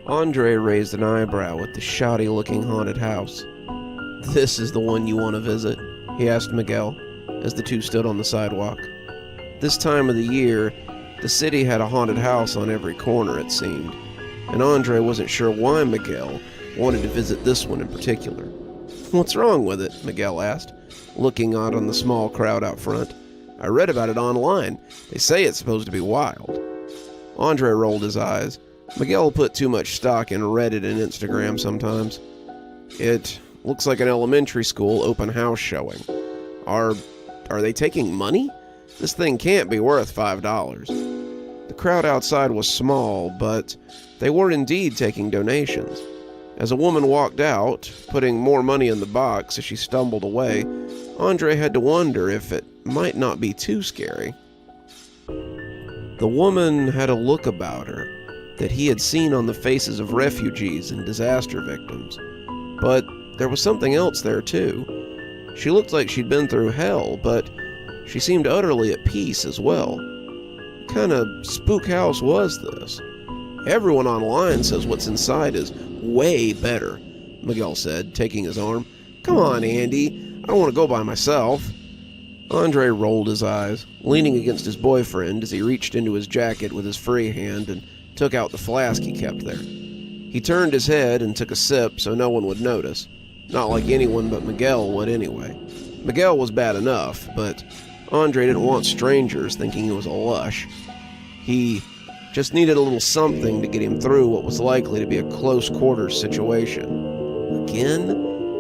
Andre raised an eyebrow at the shoddy-looking haunted house. "This is the one you want to visit?" he asked McGhee, as the two stood on the sidewalk. This time of the year, the city had a haunted house on every corner, it seemed, and Andre wasn't sure why McGhee wanted to visit this one in particular. "What's wrong with it?" McGhee asked, looking out on the small crowd out front. "I read about it online. They say it's supposed to be wild." Andre rolled his eyes. McGhee put too much stock in Reddit and Instagram sometimes. "It looks like an elementary school open house showing. Are they taking money? This thing can't be worth $5. The crowd outside was small, but they were indeed taking donations. As a woman walked out, putting more money in the box as she stumbled away, Andre had to wonder if it might not be too scary. The woman had a look about her that he had seen on the faces of refugees and disaster victims. But there was something else there too. She looked like she'd been through hell, but she seemed utterly at peace as well. What kind of spook house was this? "Everyone online says what's inside is way better," McGhee said, taking his arm. "Come on, Andy. I don't want to go by myself." Andre rolled his eyes, leaning against his boyfriend as he reached into his jacket with his free hand and took out the flask he kept there. He turned his head and took a sip so no one would notice. Not like anyone but McGhee would anyway. McGhee was bad enough, but Andre didn't want strangers thinking he was a lush. He just needed a little something to get him through what was likely to be a close-quarters situation. "Again?"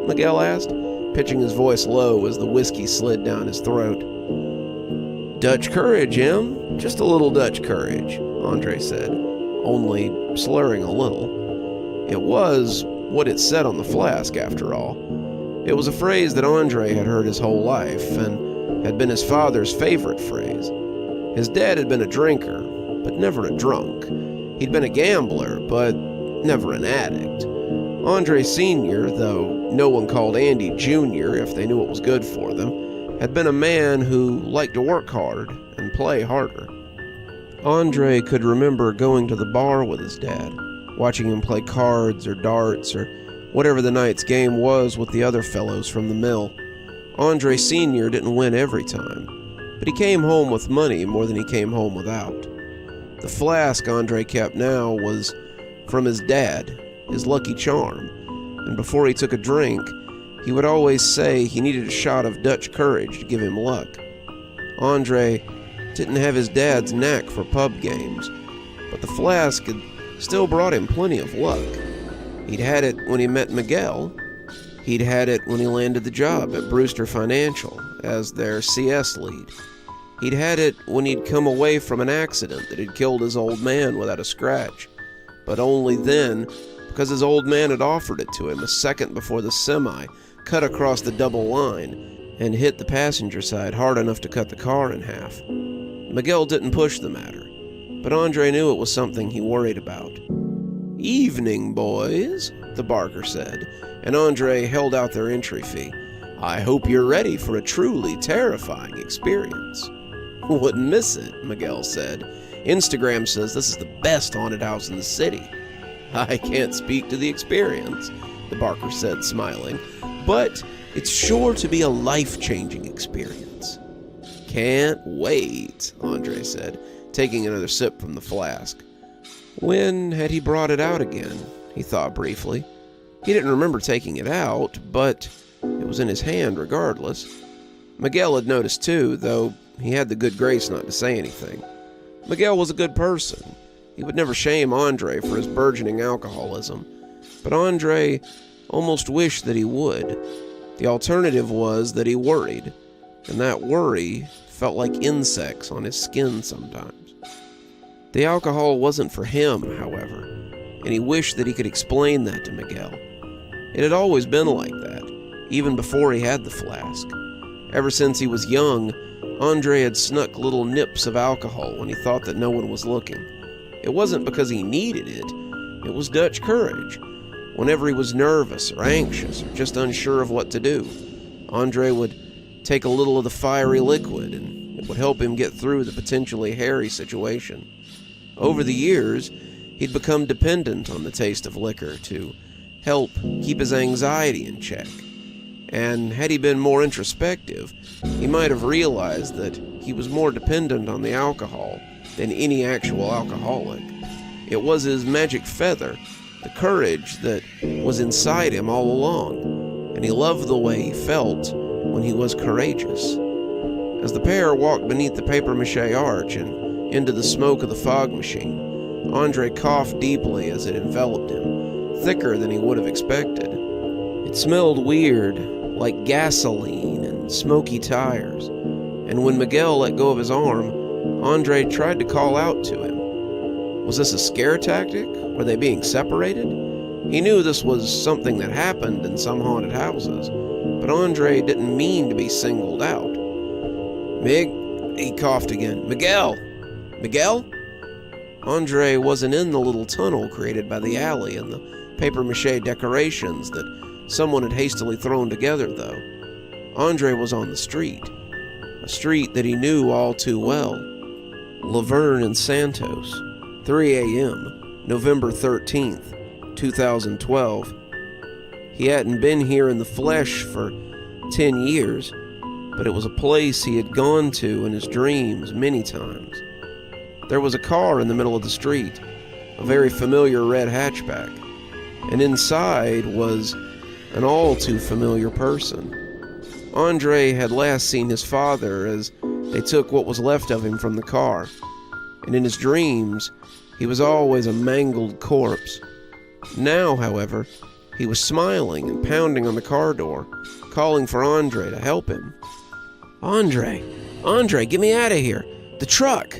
McGhee asked, pitching his voice low as the whiskey slid down his throat. "Dutch courage, Em. Just a little Dutch courage," Andre said, only slurring a little. It was what it said on the flask, after all. It was a phrase that Andre had heard his whole life, and had been his father's favorite phrase. His dad had been a drinker, but never a drunk. He'd been a gambler, but never an addict. Andre Sr., though no one called Andy Jr. if they knew it was good for them, had been a man who liked to work hard and play harder. Andre could remember going to the bar with his dad, watching him play cards or darts or whatever the night's game was with the other fellows from the mill. Andre Sr. didn't win every time, but he came home with money more than he came home without. The flask Andre kept now was from his dad, his lucky charm, and before he took a drink, he would always say he needed a shot of Dutch courage to give him luck. Andre didn't have his dad's knack for pub games, but the flask had still brought him plenty of luck. He'd had it when he met McGhee. He'd had it when he landed the job at Brewster Financial as their CS lead. He'd had it when he'd come away from an accident that had killed his old man without a scratch, but only then because his old man had offered it to him a second before the semi cut across the double line and hit the passenger side hard enough to cut the car in half. McGhee didn't push the matter, but Andre knew it was something he worried about. "Evening, boys," the barker said, and Andre held out their entry fee. "I hope you're ready for a truly terrifying experience." "Wouldn't miss it," McGhee said. "Instagram says this is the best haunted house in the city." "I can't speak to the experience," the barker said, smiling, "but it's sure to be a life-changing experience." "Can't wait," Andre said, taking another sip from the flask. When had he brought it out again? He thought briefly. He didn't remember taking it out, but it was in his hand regardless. McGhee had noticed too, though he had the good grace not to say anything. McGhee was a good person. He would never shame Andre for his burgeoning alcoholism, but Andre almost wished that he would. The alternative was that he worried, and that worry felt like insects on his skin sometimes. The alcohol wasn't for him, however, and he wished that he could explain that to McGhee. It had always been like that, even before he had the flask. Ever since he was young, Andre had snuck little nips of alcohol when he thought that no one was looking. It wasn't because he needed it. It was Dutch courage. Whenever he was nervous or anxious or just unsure of what to do, Andre would take a little of the fiery liquid and it would help him get through the potentially hairy situation. Over the years, He'd become dependent on the taste of liquor to help keep his anxiety in check. And had he been more introspective, he might have realized that he was more dependent on the alcohol than any actual alcoholic. It was his magic feather, the courage that was inside him all along, and he loved the way he felt when he was courageous. As the pair walked beneath the papier-mâché arch and into the smoke of the fog machine, Andre coughed deeply as it enveloped him, thicker than he would have expected. It smelled weird, like gasoline and smoky tires, and when Miguel let go of his arm, Andre tried to call out to him. Was this a scare tactic? Were they being separated? He knew this was something that happened in some haunted houses, but Andre didn't mean to be singled out. He coughed again. Miguel! Miguel? Andre wasn't in the little tunnel created by the alley and the papier-mâché decorations that someone had hastily thrown together, though. Andre was on the street, a street that he knew all too well. Laverne and Santos, 3 a.m., November 13th, 2012. He hadn't been here in the flesh for 10 years, but it was a place he had gone to in his dreams many times. There was a car in the middle of the street, a very familiar red hatchback, and inside was an all-too-familiar person. Andre had last seen his father as they took what was left of him from the car, and in his dreams, he was always a mangled corpse. Now, however, he was smiling and pounding on the car door, calling for Andre to help him. Andre, get me out of here! The truck!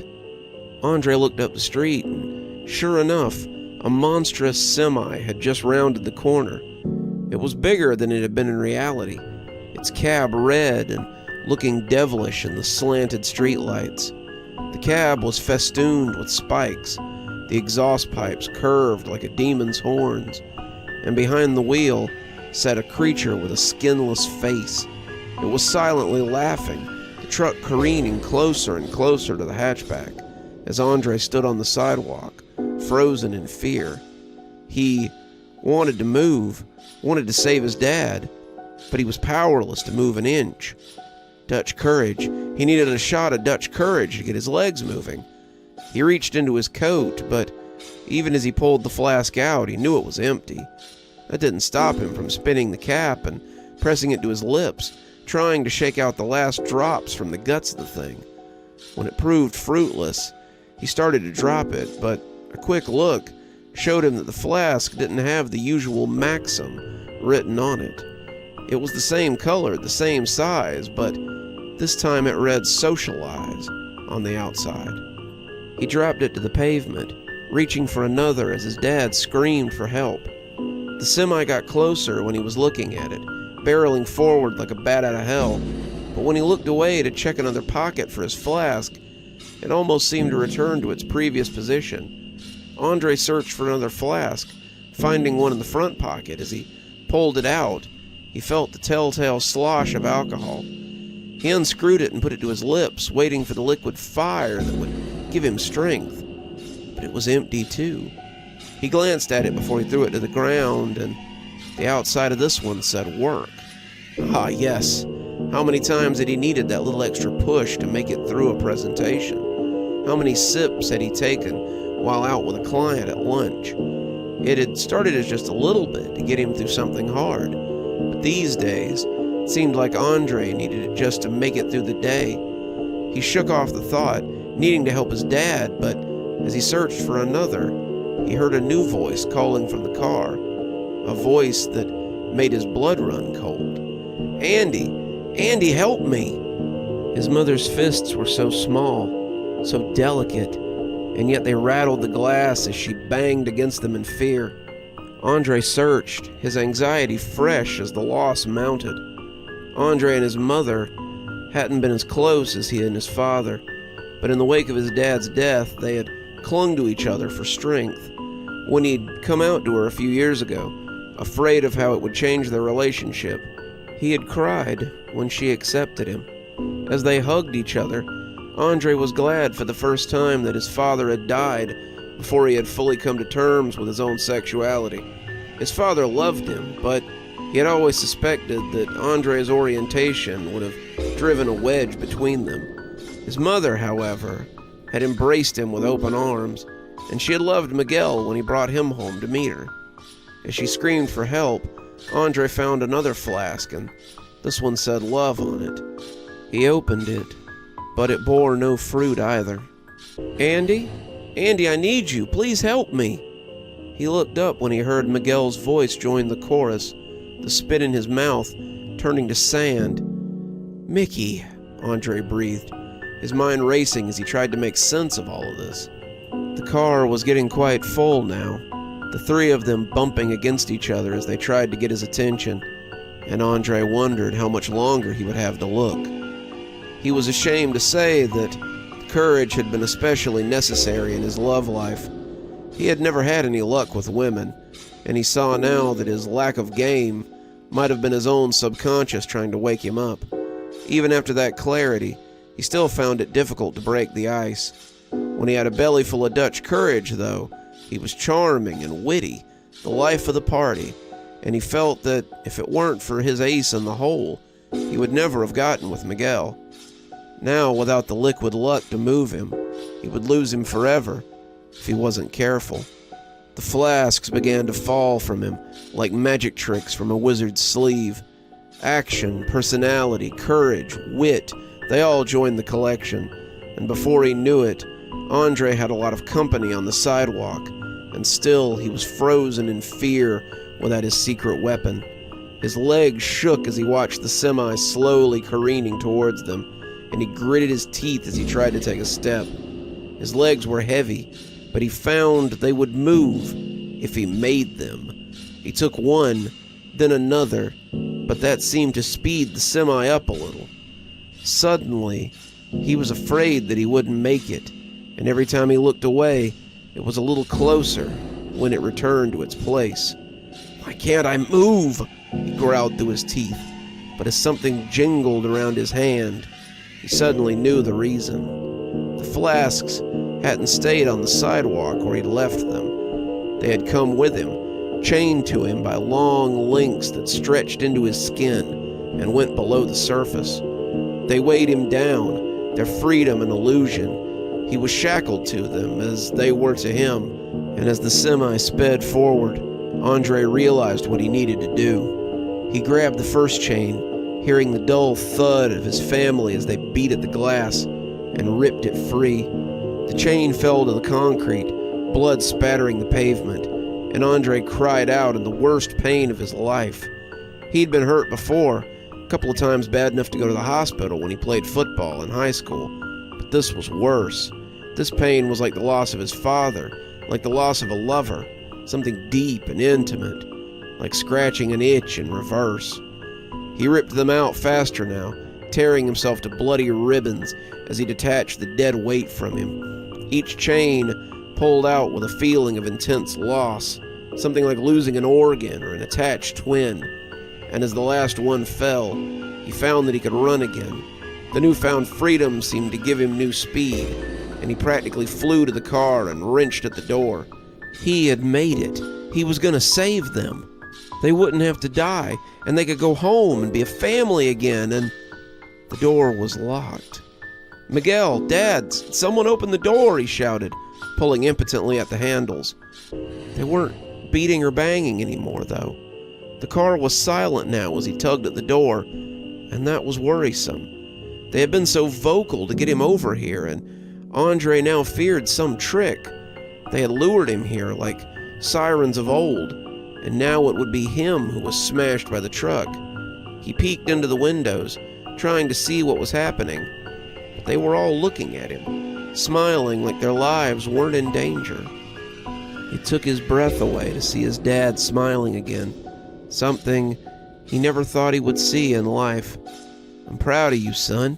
Andre looked up the street, and sure enough, a monstrous semi had just rounded the corner. It was bigger than it had been in reality, its cab red and looking devilish in the slanted streetlights. The cab was festooned with spikes, the exhaust pipes curved like a demon's horns, and behind the wheel sat a creature with a skinless face. It was silently laughing, the truck careening closer and closer to the hatchback as Andre stood on the sidewalk, frozen in fear. He wanted to move, wanted to save his dad, but he was powerless to move an inch. Dutch courage. He needed a shot of Dutch courage to get his legs moving. He reached into his coat, but even as he pulled the flask out, he knew it was empty. That didn't stop him from spinning the cap and pressing it to his lips, trying to shake out the last drops from the guts of the thing. When it proved fruitless, he started to drop it, but a quick look showed him that the flask didn't have the usual maxim written on it. It was the same color, the same size, but this time it read "Socialize" on the outside. He dropped it to the pavement, reaching for another as his dad screamed for help. The semi got closer when he was looking at it, barreling forward like a bat out of hell, but when he looked away to check another pocket for his flask, it almost seemed to return to its previous position. Andre searched for another flask, finding one in the front pocket. As he pulled it out, he felt the telltale slosh of alcohol. He unscrewed it and put it to his lips, waiting for the liquid fire that would give him strength. But it was empty too. He glanced at it before he threw it to the ground, and the outside of this one said "work." Ah, yes. How many times had he needed that little extra push to make it through a presentation? How many sips had he taken while out with a client at lunch? It had started as just a little bit to get him through something hard, but these days it seemed like Andre needed it just to make it through the day. He shook off the thought, needing to help his dad, but as he searched for another, he heard a new voice calling from the car, a voice that made his blood run cold. Andy, help me!" His mother's fists were so small, so delicate, and yet they rattled the glass as she banged against them in fear. Andre searched, his anxiety fresh as the loss mounted. Andre and his mother hadn't been as close as he and his father, but in the wake of his dad's death, they had clung to each other for strength. When he'd come out to her a few years ago, afraid of how it would change their relationship, he had cried when she accepted him. As they hugged each other, Andre was glad for the first time that his father had died before he had fully come to terms with his own sexuality. His father loved him, but he had always suspected that Andre's orientation would have driven a wedge between them. His mother, however, had embraced him with open arms, and she had loved Miguel when he brought him home to meet her. As she screamed for help, Andre found another flask, and this one said love on it. He opened it, but it bore no fruit either. "Andy? Andy, I need you. Please help me." He looked up when he heard Miguel's voice join the chorus, the spit in his mouth turning to sand. "Mickey," Andre breathed, his mind racing as he tried to make sense of all of this. The car was getting quite full now, the three of them bumping against each other as they tried to get his attention, and Andre wondered how much longer he would have to look. He was ashamed to say that courage had been especially necessary in his love life. He had never had any luck with women, and he saw now that his lack of game might have been his own subconscious trying to wake him up. Even after that clarity, he still found it difficult to break the ice. When he had a belly full of Dutch courage, though, he was charming and witty, the life of the party, and he felt that if it weren't for his ace in the hole, he would never have gotten with Miguel. Now, without the liquid luck to move him, he would lose him forever if he wasn't careful. The flasks began to fall from him like magic tricks from a wizard's sleeve. Action, personality, courage, wit, they all joined the collection, and before he knew it, Andre had a lot of company on the sidewalk, and still he was frozen in fear without his secret weapon. His legs shook as he watched the semi slowly careening towards them, and he gritted his teeth as he tried to take a step. His legs were heavy, but he found they would move if he made them. He took one, then another, but that seemed to speed the semi up a little. Suddenly, he was afraid that he wouldn't make it, and every time he looked away, it was a little closer when it returned to its place. "Why can't I move?" he growled through his teeth, but as something jingled around his hand, he suddenly knew the reason. The flasks hadn't stayed on the sidewalk where he'd left them. They had come with him, chained to him by long links that stretched into his skin and went below the surface. They weighed him down, their freedom an illusion. He was shackled to them as they were to him, and as the semi sped forward, Andre realized what he needed to do. He grabbed the first chain, hearing the dull thud of his family as they beat at the glass, and ripped it free. The chain fell to the concrete, blood spattering the pavement, and Andre cried out in the worst pain of his life. He'd been hurt before, a couple of times bad enough to go to the hospital when he played football in high school, but this was worse. This pain was like the loss of his father, like the loss of a lover, something deep and intimate, like scratching an itch in reverse. He ripped them out faster now, tearing himself to bloody ribbons as he detached the dead weight from him. Each chain pulled out with a feeling of intense loss, something like losing an organ or an attached twin. And as the last one fell, he found that he could run again. The newfound freedom seemed to give him new speed, and he practically flew to the car and wrenched at the door. He had made it. He was going to save them. They wouldn't have to die, and they could go home and be a family again, and the door was locked. "Miguel, Dad, someone open the door," he shouted, pulling impotently at the handles. They weren't beating or banging anymore, though. The car was silent now as he tugged at the door, and that was worrisome. They had been so vocal to get him over here, and Andre now feared some trick. They had lured him here like sirens of old, and now it would be him who was smashed by the truck. He peeked into the windows, trying to see what was happening, but they were all looking at him, smiling like their lives weren't in danger. It took his breath away to see his dad smiling again, something he never thought he would see in life. "I'm proud of you, son.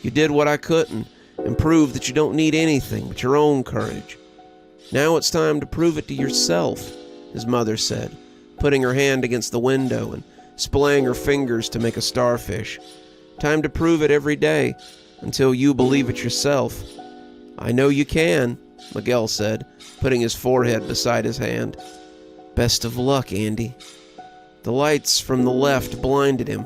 You did what I couldn't, and proved that you don't need anything but your own courage. Now it's time to prove it to yourself," his mother said, putting her hand against the window and splaying her fingers to make a starfish. "Time to prove it every day, until you believe it yourself. I know you can." McGhee said, putting his forehead beside his hand. "Best of luck, Andy." The lights from the left blinded him,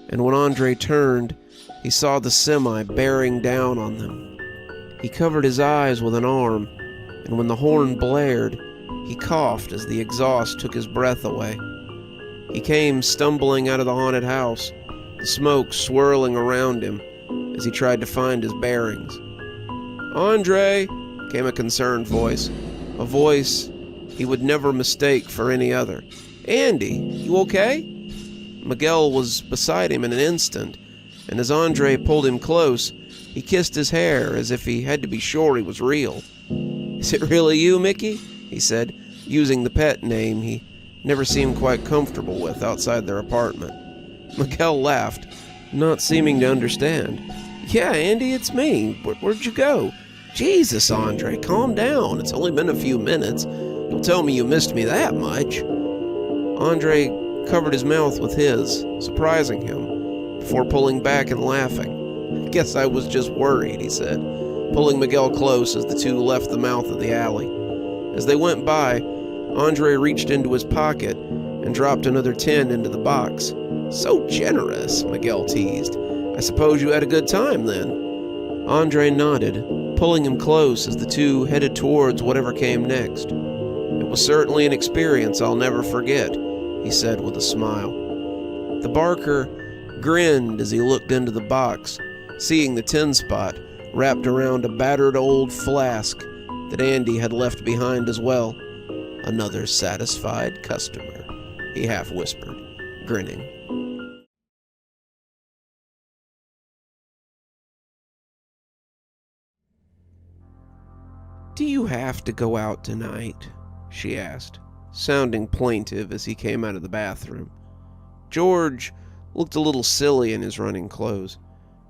and when Andre turned, he saw the semi bearing down on them. He covered his eyes with an arm, and when the horn blared, he coughed as the exhaust took his breath away. He came stumbling out of the haunted house, the smoke swirling around him as he tried to find his bearings. "Andre!" came a concerned voice, a voice he would never mistake for any other. "Andy, you okay?" McGhee was beside him in an instant, and as Andre pulled him close, he kissed his hair as if he had to be sure he was real. "Is it really you, Mickey?" he said, using the pet name he never seemed quite comfortable with outside their apartment. McGhee laughed, not seeming to understand. "Yeah, Andy, it's me. Where'd you go?" "Jesus, Andre, calm down. It's only been a few minutes. Don't tell me you missed me that much." Andre covered his mouth with his, surprising him, before pulling back and laughing. "Guess I was just worried," he said, pulling McGhee close as the two left the mouth of the alley. As they went by, Andre reached into his pocket and dropped another 10 into the box. "So generous," McGhee teased. "I suppose you had a good time then?" Andre nodded, pulling him close as the two headed towards whatever came next. "It was certainly an experience I'll never forget," he said with a smile. The barker grinned as he looked into the box, seeing the 10 spot wrapped around a battered old flask that Andy had left behind as well. "Another satisfied customer," he half whispered, grinning. "Do you have to go out tonight?" she asked, sounding plaintive as he came out of the bathroom. George looked a little silly in his running clothes,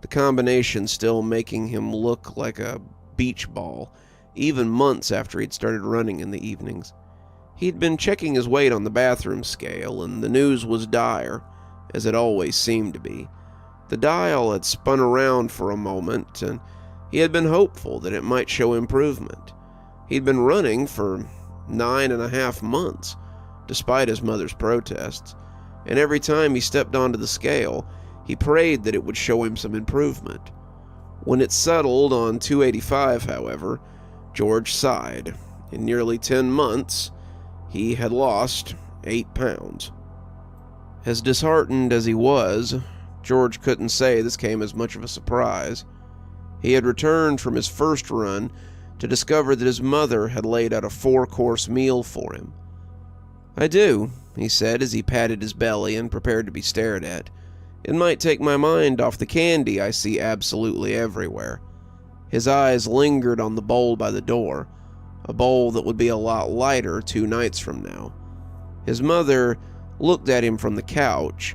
the combination still making him look like a beach ball, even months after he'd started running in the evenings. He'd been checking his weight on the bathroom scale, and the news was dire, as it always seemed to be. The dial had spun around for a moment, and he had been hopeful that it might show improvement. He'd been running for 9.5 months, despite his mother's protests, and every time he stepped onto the scale, he prayed that it would show him some improvement. When it settled on 285, however, George sighed. In nearly 10 months, he had lost 8 pounds. As disheartened as he was, George couldn't say this came as much of a surprise. He had returned from his first run to discover that his mother had laid out a 4-course meal for him. "I do," he said as he patted his belly and prepared to be stared at. "It might take my mind off the candy I see absolutely everywhere." His eyes lingered on the bowl by the door, a bowl that would be a lot lighter 2 nights from now. His mother looked at him from the couch,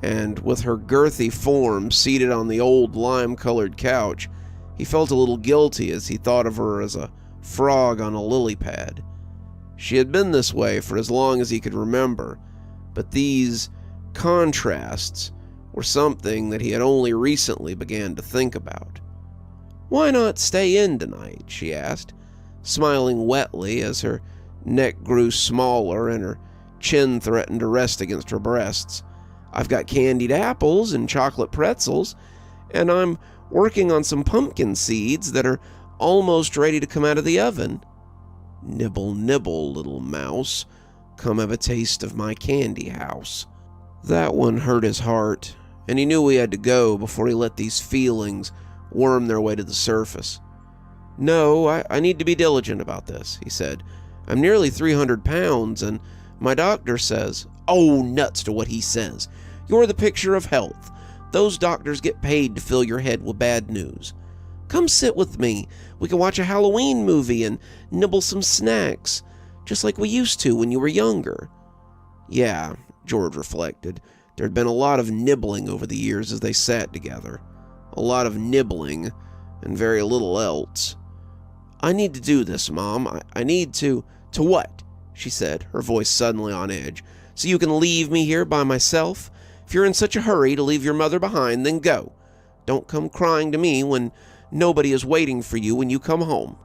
and with her girthy form seated on the old lime-colored couch, he felt a little guilty as he thought of her as a frog on a lily pad. She had been this way for as long as he could remember, but these contrasts were something that he had only recently began to think about. "Why not stay in tonight?" she asked, smiling wetly as her neck grew smaller and her chin threatened to rest against her breasts. "I've got candied apples and chocolate pretzels, and I'm working on some pumpkin seeds that are almost ready to come out of the oven." "Nibble, nibble, little mouse. Come have a taste of my candy house." That one hurt his heart, and he knew he had to go before he let these feelings worm their way to the surface. "No, I need to be diligent about this," he said. "I'm nearly 300 pounds, and my doctor says—" "Oh, nuts to what he says. You're the picture of health. Those doctors get paid to fill your head with bad news. Come sit with me. We can watch a Halloween movie and nibble some snacks, just like we used to when you were younger." Yeah, George reflected. There had been a lot of nibbling over the years as they sat together. A lot of nibbling and very little else. "I need to do this, Mom. I need to..." "To what?" she said, her voice suddenly on edge. "So you can leave me here by myself? If you're in such a hurry to leave your mother behind, then go. Don't come crying to me when nobody is waiting for you when you come home."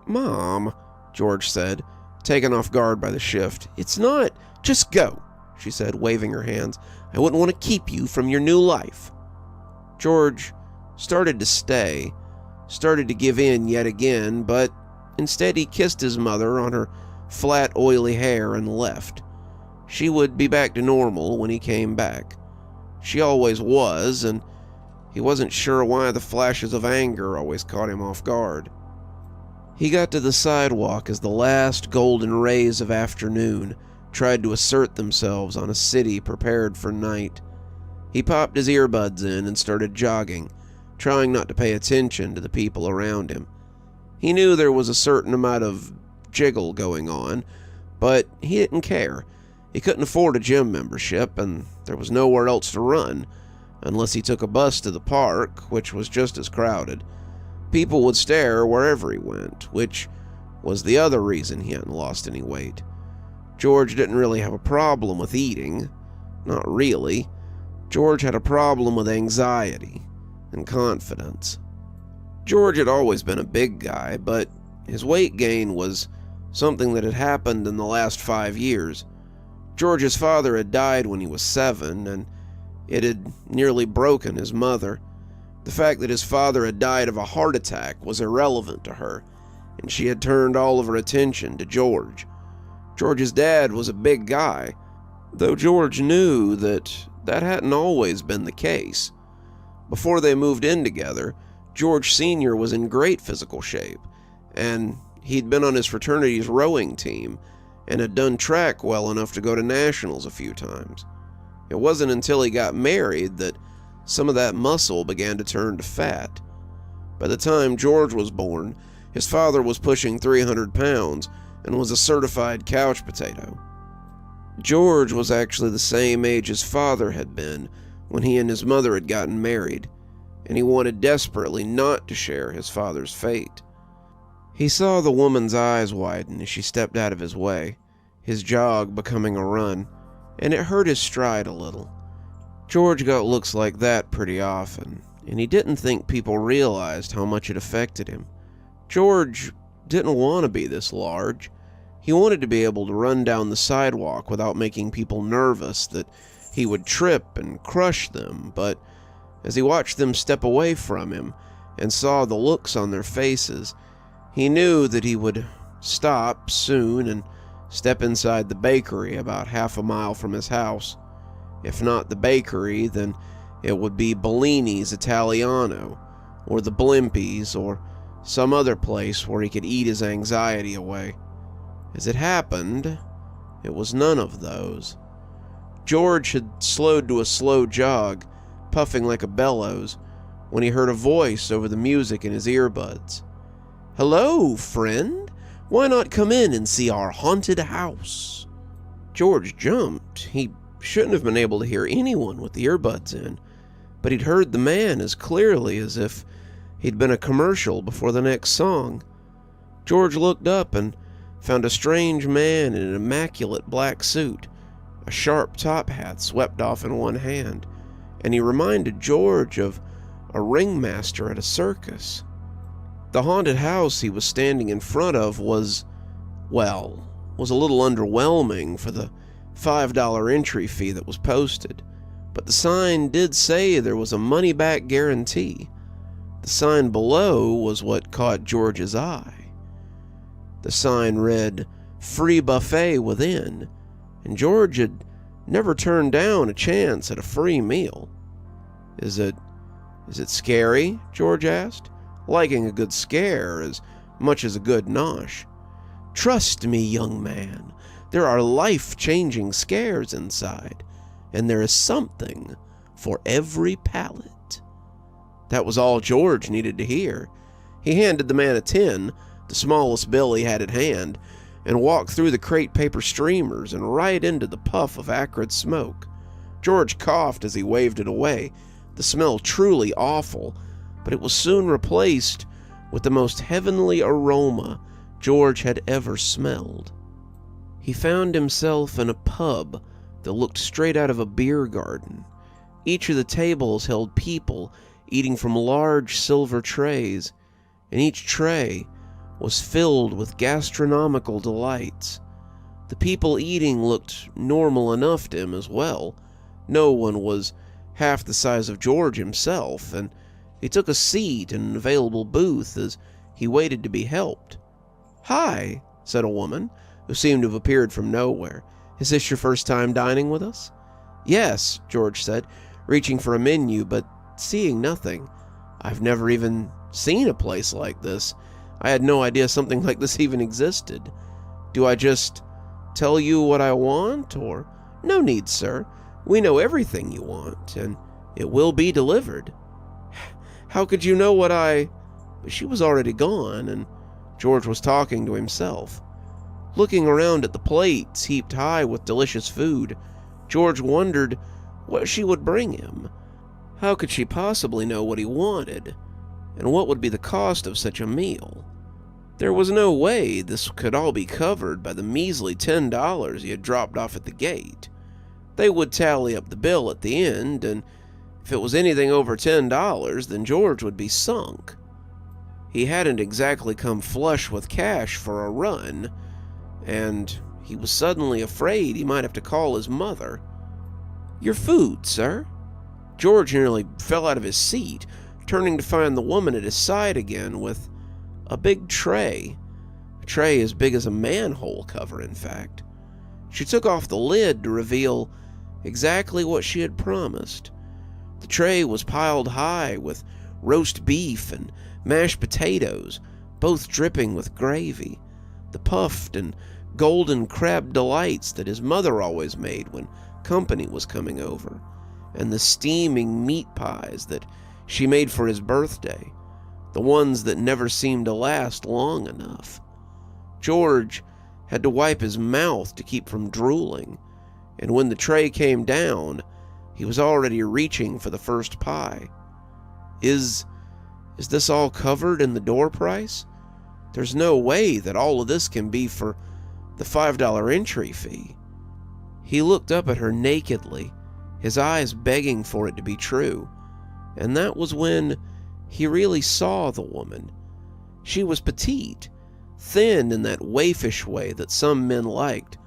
"Mom," George said, taken off guard by the shift. "It's not—" "Just go," she said, waving her hands. "I wouldn't want to keep you from your new life." George started to stay, started to give in yet again, but instead he kissed his mother on her flat, oily hair and left. She would be back to normal when he came back. She always was, and he wasn't sure why the flashes of anger always caught him off guard. He got to the sidewalk as the last golden rays of afternoon tried to assert themselves on a city prepared for night. He popped his earbuds in and started jogging, trying not to pay attention to the people around him. He knew there was a certain amount of jiggle going on, but he didn't care. He couldn't afford a gym membership, and there was nowhere else to run, unless he took a bus to the park, which was just as crowded. People would stare wherever he went, which was the other reason he hadn't lost any weight. George didn't really have a problem with eating. Not really. George had a problem with anxiety and confidence. George had always been a big guy, but his weight gain was something that had happened in the last 5 years. George's father had died when he was 7, and it had nearly broken his mother. The fact that his father had died of a heart attack was irrelevant to her, and she had turned all of her attention to George. George's dad was a big guy, though George knew that hadn't always been the case. Before they moved in together, George Sr. was in great physical shape, and he'd been on his fraternity's rowing team and had done track well enough to go to nationals a few times. It wasn't until he got married that some of that muscle began to turn to fat. By the time George was born, his father was pushing 300 pounds and was a certified couch potato. George was actually the same age his father had been when he and his mother had gotten married, and he wanted desperately not to share his father's fate. He saw the woman's eyes widen as she stepped out of his way, his jog becoming a run, and it hurt his stride a little. George got looks like that pretty often, and he didn't think people realized how much it affected him. George didn't want to be this large. He wanted to be able to run down the sidewalk without making people nervous that he would trip and crush them, but as he watched them step away from him and saw the looks on their faces, he knew that he would stop soon and step inside the bakery about half a mile from his house. If not the bakery, then it would be Bellini's Italiano, or the Blimpies, or some other place where he could eat his anxiety away. As it happened, it was none of those. George had slowed to a slow jog, puffing like a bellows, when he heard a voice over the music in his earbuds. "Hello, friend. Why not come in and see our haunted house?" George jumped. He shouldn't have been able to hear anyone with the earbuds in, but he'd heard the man as clearly as if he'd been a commercial before the next song. George looked up and found a strange man in an immaculate black suit, a sharp top hat swept off in one hand, and he reminded George of a ringmaster at a circus. The haunted house he was standing in front of was a little underwhelming for the $5 entry fee that was posted, but the sign did say there was a money-back guarantee. The sign below was what caught George's eye. The sign read, "Free buffet within," and George had never turned down a chance at a free meal. Is it scary?" George asked, liking a good scare as much as a good nosh. "Trust me, young man, there are life-changing scares inside, and there is something for every palate." That was all George needed to hear. He handed the man a 10, the smallest bill he had at hand, and walked through the crepe paper streamers and right into the puff of acrid smoke. George coughed as he waved it away, the smell truly awful, but it was soon replaced with the most heavenly aroma George had ever smelled. He found himself in a pub that looked straight out of a beer garden. Each of the tables held people eating from large silver trays, and each tray was filled with gastronomical delights. The people eating looked normal enough to him as well. No one was half the size of George himself, and he took a seat in an available booth as he waited to be helped. "Hi," said a woman, who seemed to have appeared from nowhere. "Is this your first time dining with us?" "Yes," George said, reaching for a menu, but seeing nothing. "I've never even seen a place like this. I had no idea something like this even existed. Do I just tell you what I want, or—" "No need, sir. We know everything you want, and it will be delivered." "How could you know what I—" But she was already gone, and George was talking to himself. Looking around at the plates heaped high with delicious food, George wondered what she would bring him. How could she possibly know what he wanted? And what would be the cost of such a meal? There was no way this could all be covered by the measly $10 he had dropped off at the gate. They would tally up the bill at the end, and if it was anything over $10, then George would be sunk. He hadn't exactly come flush with cash for a run, and he was suddenly afraid he might have to call his mother. "Your food, sir?" George nearly fell out of his seat, turning to find the woman at his side again with a big tray. A tray as big as a manhole cover, in fact. She took off the lid to reveal exactly what she had promised. The tray was piled high with roast beef and mashed potatoes, both dripping with gravy, the puffed and golden crab delights that his mother always made when company was coming over, and the steaming meat pies that she made for his birthday, the ones that never seemed to last long enough. George had to wipe his mouth to keep from drooling, and when the tray came down, he was already reaching for the first pie. Is this all covered in the door price? There's no way that all of this can be for the $5 entry fee. He looked up at her nakedly, his eyes begging for it to be true, and that was when he really saw the woman. She was petite, thin in that waifish way that some men liked,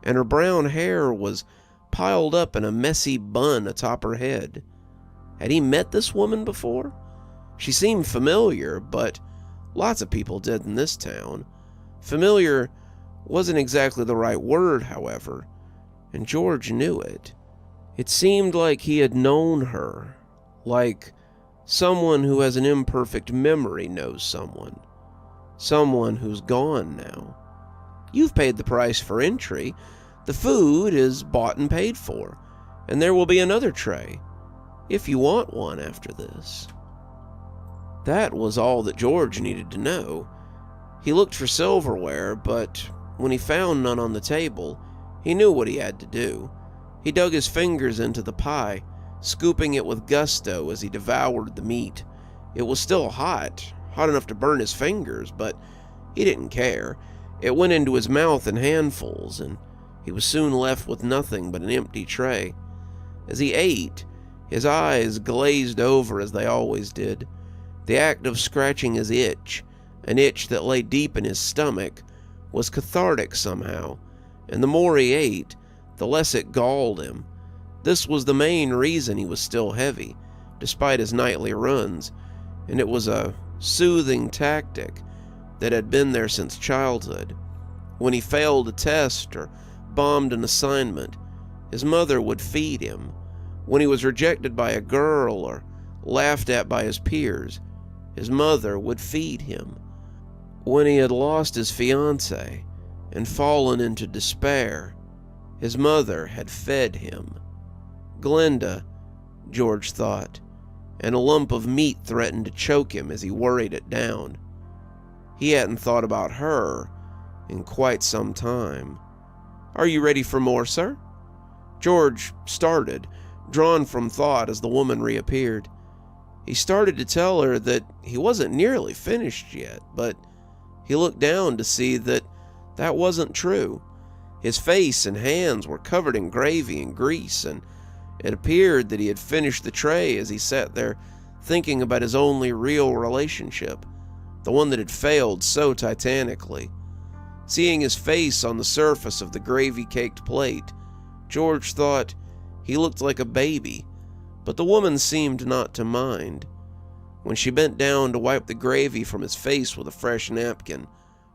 and her brown hair was piled up in a messy bun atop her head. Had he met this woman before? She seemed familiar, but lots of people did in this town. Familiar wasn't exactly the right word, however, and George knew it. It seemed like he had known her, like someone who has an imperfect memory knows someone who's gone now. You've paid the price for entry. The food is bought and paid for, and there will be another tray, if you want one after this. That was all that George needed to know. He looked for silverware, but when he found none on the table, he knew what he had to do. He dug his fingers into the pie, scooping it with gusto as he devoured the meat. It was still hot enough to burn his fingers, but he didn't care. It went into his mouth in handfuls, and he was soon left with nothing but an empty tray. As he ate, his eyes glazed over as they always did. The act of scratching his itch, an itch that lay deep in his stomach, was cathartic somehow, and the more he ate, the less it galled him. This was the main reason he was still heavy, despite his nightly runs, and it was a soothing tactic that had been there since childhood. When he failed a test or bombed an assignment, his mother would feed him. When he was rejected by a girl or laughed at by his peers, his mother would feed him. When he had lost his fiancée and fallen into despair, his mother had fed him. Glenda, George thought, and a lump of meat threatened to choke him as he worried it down. He hadn't thought about her in quite some time. "Are you ready for more, sir?" George started, drawn from thought as the woman reappeared. He started to tell her that he wasn't nearly finished yet, but he looked down to see that that wasn't true. His face and hands were covered in gravy and grease, and it appeared that he had finished the tray as he sat there thinking about his only real relationship the one that had failed so titanically. Seeing his face on the surface of the gravy-caked plate, George thought he looked like a baby, but the woman seemed not to mind. When she bent down to wipe the gravy from his face with a fresh napkin,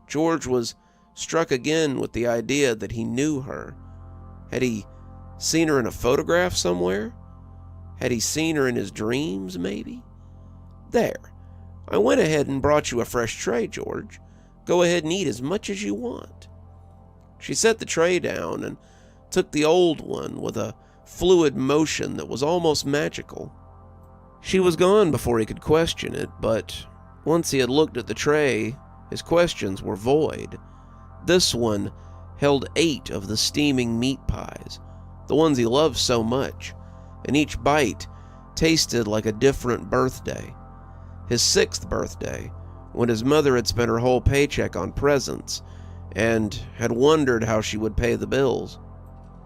George was struck again with the idea that he knew her. Had he seen her in a photograph somewhere? Had he seen her in his dreams, maybe? There. I went ahead and brought you a fresh tray, George. Go ahead and eat as much as you want. She set the tray down and took the old one with a fluid motion that was almost magical. She was gone before he could question it, but once he had looked at the tray, his questions were void. This one held 8 of the steaming meat pies, the ones he loved so much, and each bite tasted like a different birthday. His 6th birthday, when his mother had spent her whole paycheck on presents and had wondered how she would pay the bills.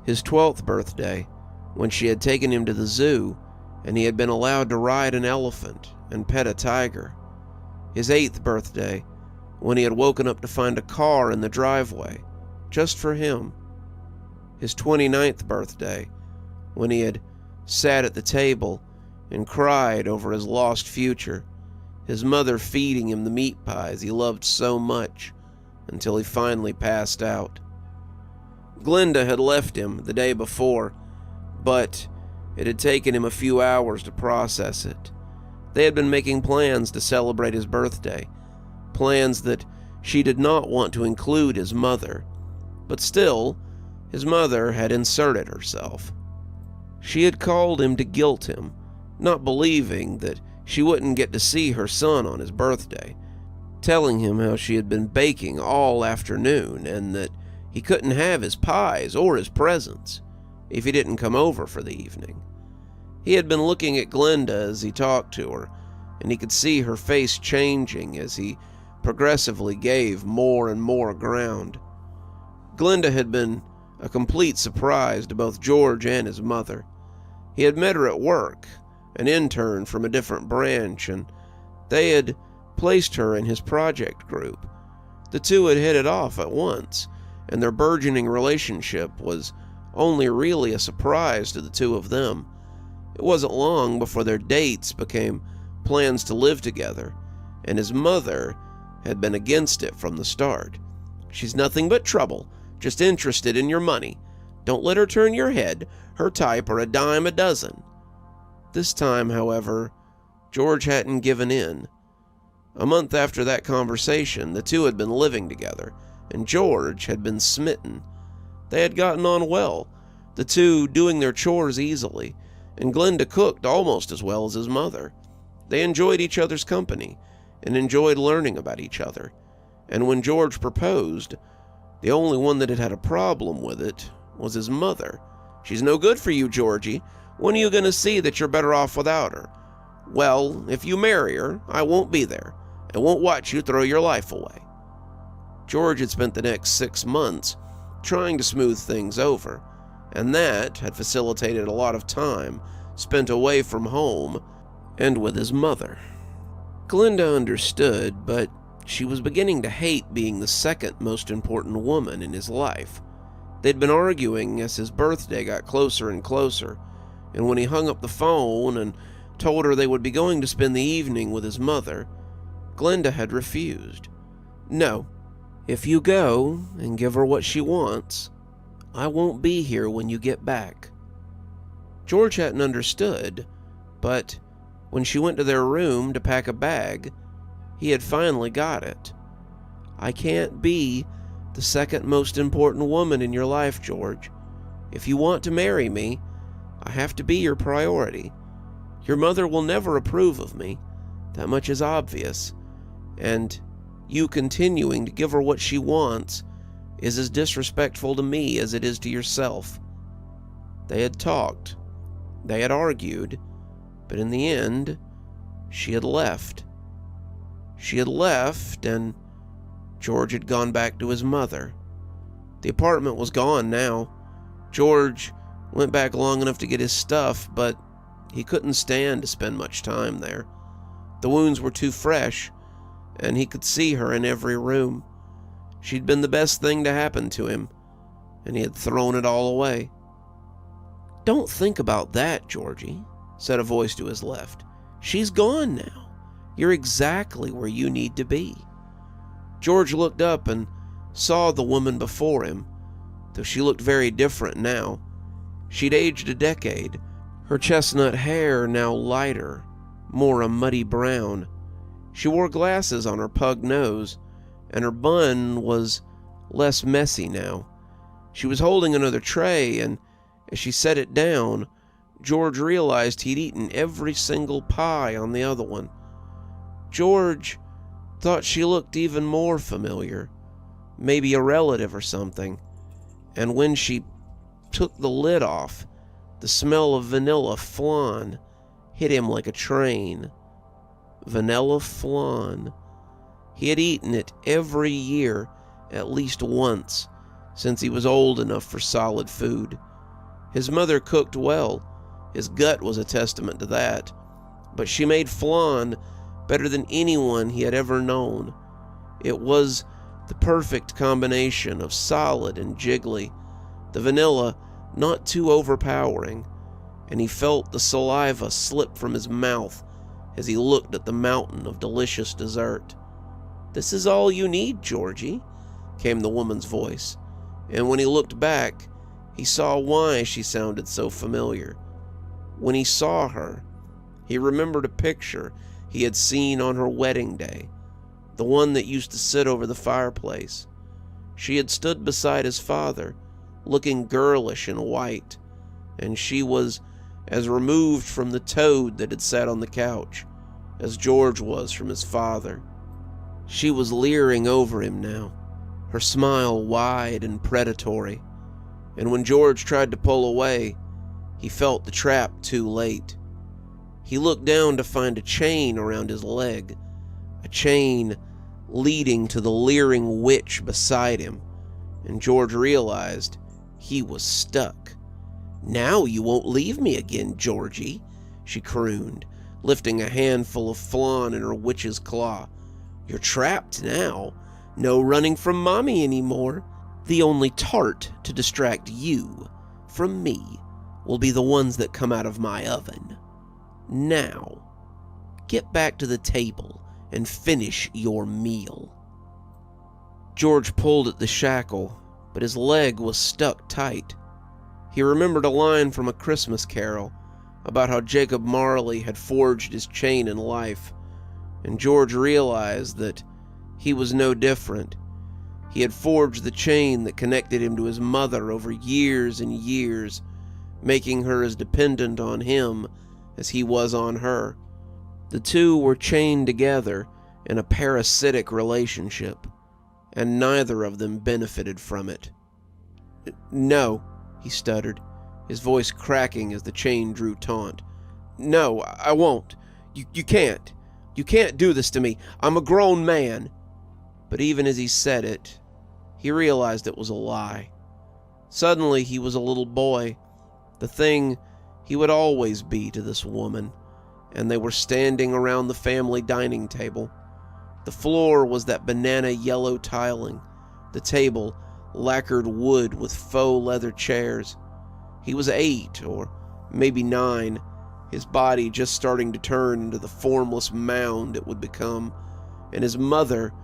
His 12th birthday, when she had taken him to the zoo and he had been allowed to ride an elephant and pet a tiger. His 8th birthday, when he had woken up to find a car in the driveway, just for him. His 29th birthday, when he had sat at the table and cried over his lost future, his mother feeding him the meat pies he loved so much until he finally passed out. Glenda had left him the day before, but it had taken him a few hours to process it. They had been making plans to celebrate his birthday, plans that she did not want to include his mother, but still, his mother had inserted herself. She had called him to guilt him, not believing that she wouldn't get to see her son on his birthday, telling him how she had been baking all afternoon and that he couldn't have his pies or his presents if he didn't come over for the evening. He had been looking at Glenda as he talked to her, and he could see her face changing as he progressively gave more and more ground. Glenda had been a complete surprise to both George and his mother. He had met her at work, an intern from a different branch, and they had placed her in his project group. The two had hit it off at once, and their burgeoning relationship was only really a surprise to the two of them. It wasn't long before their dates became plans to live together, and his mother had been against it from the start. "She's nothing but trouble, just interested in your money. Don't let her turn your head. Her type are a dime a dozen." This time, however, George hadn't given in. A month after that conversation, the two had been living together, and George had been smitten. They had gotten on well, the two doing their chores easily, and Glenda cooked almost as well as his mother. They enjoyed each other's company, and enjoyed learning about each other, and when George proposed, the only one that had had a problem with it was his mother. "She's no good for you, Georgie. When are you going to see that you're better off without her?" "Well, if you marry her, I won't be there. I won't watch you throw your life away." George had spent the next 6 months trying to smooth things over, and that had facilitated a lot of time spent away from home and with his mother. Glenda understood, but she was beginning to hate being the second most important woman in his life. They'd been arguing as his birthday got closer and closer, and when he hung up the phone and told her they would be going to spend the evening with his mother, Glenda had refused. "No, if you go and give her what she wants, I won't be here when you get back." George hadn't understood, but when she went to their room to pack a bag, he had finally got it. "I can't be the second most important woman in your life, George. If you want to marry me, I have to be your priority. Your mother will never approve of me, that much is obvious, and you continuing to give her what she wants is as disrespectful to me as it is to yourself." They had talked, they had argued, but in the end, she had left. She had left, and George had gone back to his mother. The apartment was gone now. George went back long enough to get his stuff, but he couldn't stand to spend much time there. The wounds were too fresh, and he could see her in every room. She'd been the best thing to happen to him, and he had thrown it all away. "Don't think about that, Georgie," said a voice to his left. "She's gone now. You're exactly where you need to be." George looked up and saw the woman before him, though she looked very different now. She'd aged a decade, her chestnut hair now lighter, more a muddy brown. She wore glasses on her pug nose, and her bun was less messy now. She was holding another tray, and as she set it down, George realized he'd eaten every single pie on the other one. George thought she looked even more familiar, maybe a relative or something, and when she took the lid off, the smell of vanilla flan hit him like a train. Vanilla flan. He had eaten it every year at least once since he was old enough for solid food. His mother cooked well. His gut was a testament to that. But she made flan better than anyone he had ever known. It was the perfect combination of solid and jiggly, the vanilla not too overpowering, and he felt the saliva slip from his mouth as he looked at the mountain of delicious dessert. "This is all you need, Georgie," came the woman's voice, and when he looked back, he saw why she sounded so familiar. When he saw her, he remembered a picture he had seen on her wedding day, the one that used to sit over the fireplace. She had stood beside his father, looking girlish in white, and she was as removed from the toad that had sat on the couch as George was from his father. She was leering over him now, her smile wide and predatory, and when George tried to pull away, he felt the trap too late. He looked down to find a chain around his leg, a chain leading to the leering witch beside him, and George realized he was stuck. "Now you won't leave me again, Georgie," she crooned, lifting a handful of flan in her witch's claw. "You're trapped now. No running from Mommy anymore. The only tart to distract you from me will be the ones that come out of my oven. Now, get back to the table and finish your meal." George pulled at the shackle, but his leg was stuck tight. He remembered a line from A Christmas Carol about how Jacob Marley had forged his chain in life, and George realized that he was no different. He had forged the chain that connected him to his mother over years and years, making her as dependent on him as he was on her. The two were chained together in a parasitic relationship, and neither of them benefited from it. "No," he stuttered, his voice cracking as the chain drew taut. "No, I won't. You can't. You can't do this to me. I'm a grown man." But even as he said it, he realized it was a lie. Suddenly he was a little boy, the thing he would always be to this woman, and they were standing around the family dining table. The floor was that banana yellow tiling, the table lacquered wood with faux leather chairs. He was 8 or maybe 9, his body just starting to turn into the formless mound it would become, and his mother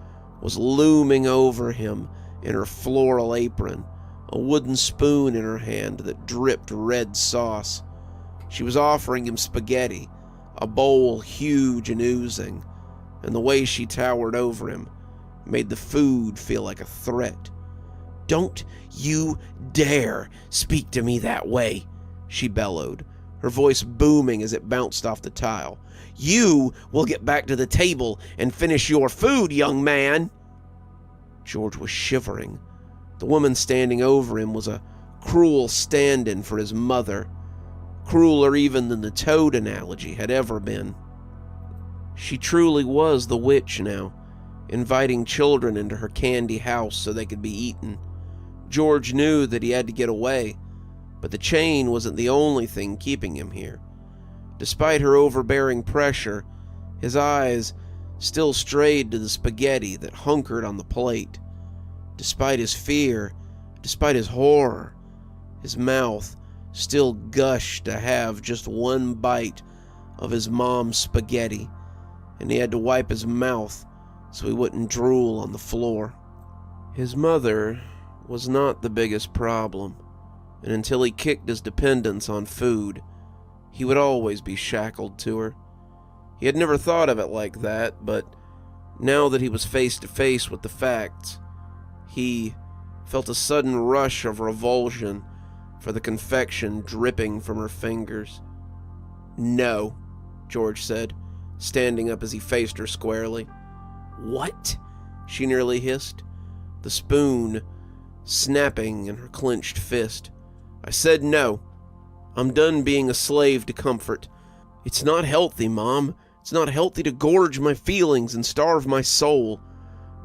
was looming over him in her floral apron, a wooden spoon in her hand that dripped red sauce. She was offering him spaghetti, a bowl huge and oozing, and the way she towered over him made the food feel like a threat. "Don't you dare speak to me that way," she bellowed, her voice booming as it bounced off the tile. "You will get back to the table and finish your food, young man." George was shivering. The woman standing over him was a cruel stand-in for his mother, crueler even than the toad analogy had ever been. She truly was the witch now, inviting children into her candy house so they could be eaten. George knew that he had to get away, but the chain wasn't the only thing keeping him here. Despite her overbearing pressure, his eyes still strayed to the spaghetti that hunkered on the plate. Despite his fear, despite his horror, his mouth still gushed to have just one bite of his mom's spaghetti, and he had to wipe his mouth so he wouldn't drool on the floor. His mother was not the biggest problem, and until he kicked his dependence on food, he would always be shackled to her. He had never thought of it like that, but now that he was face to face with the facts, he felt a sudden rush of revulsion for the confection dripping from her fingers. "No," George said, standing up as he faced her squarely. "What?" she nearly hissed, the spoon snapping in her clenched fist. "I said no. I'm done being a slave to comfort. It's not healthy, Mom. It's not healthy to gorge my feelings and starve my soul.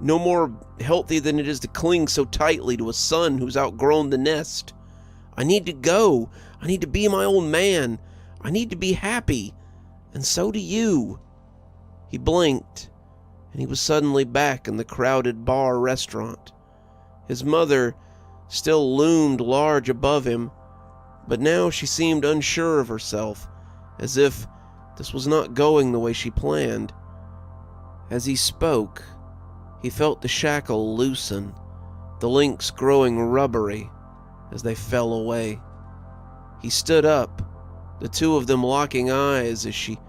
No more healthy than it is to cling so tightly to a son who's outgrown the nest. I need to go. I need to be my own man. I need to be happy. And so do you." He blinked, and he was suddenly back in the crowded bar restaurant. His mother still loomed large above him, but now she seemed unsure of herself, as if this was not going the way she planned. As he spoke, he felt the shackle loosen, the links growing rubbery as they fell away. He stood up, the two of them locking eyes as she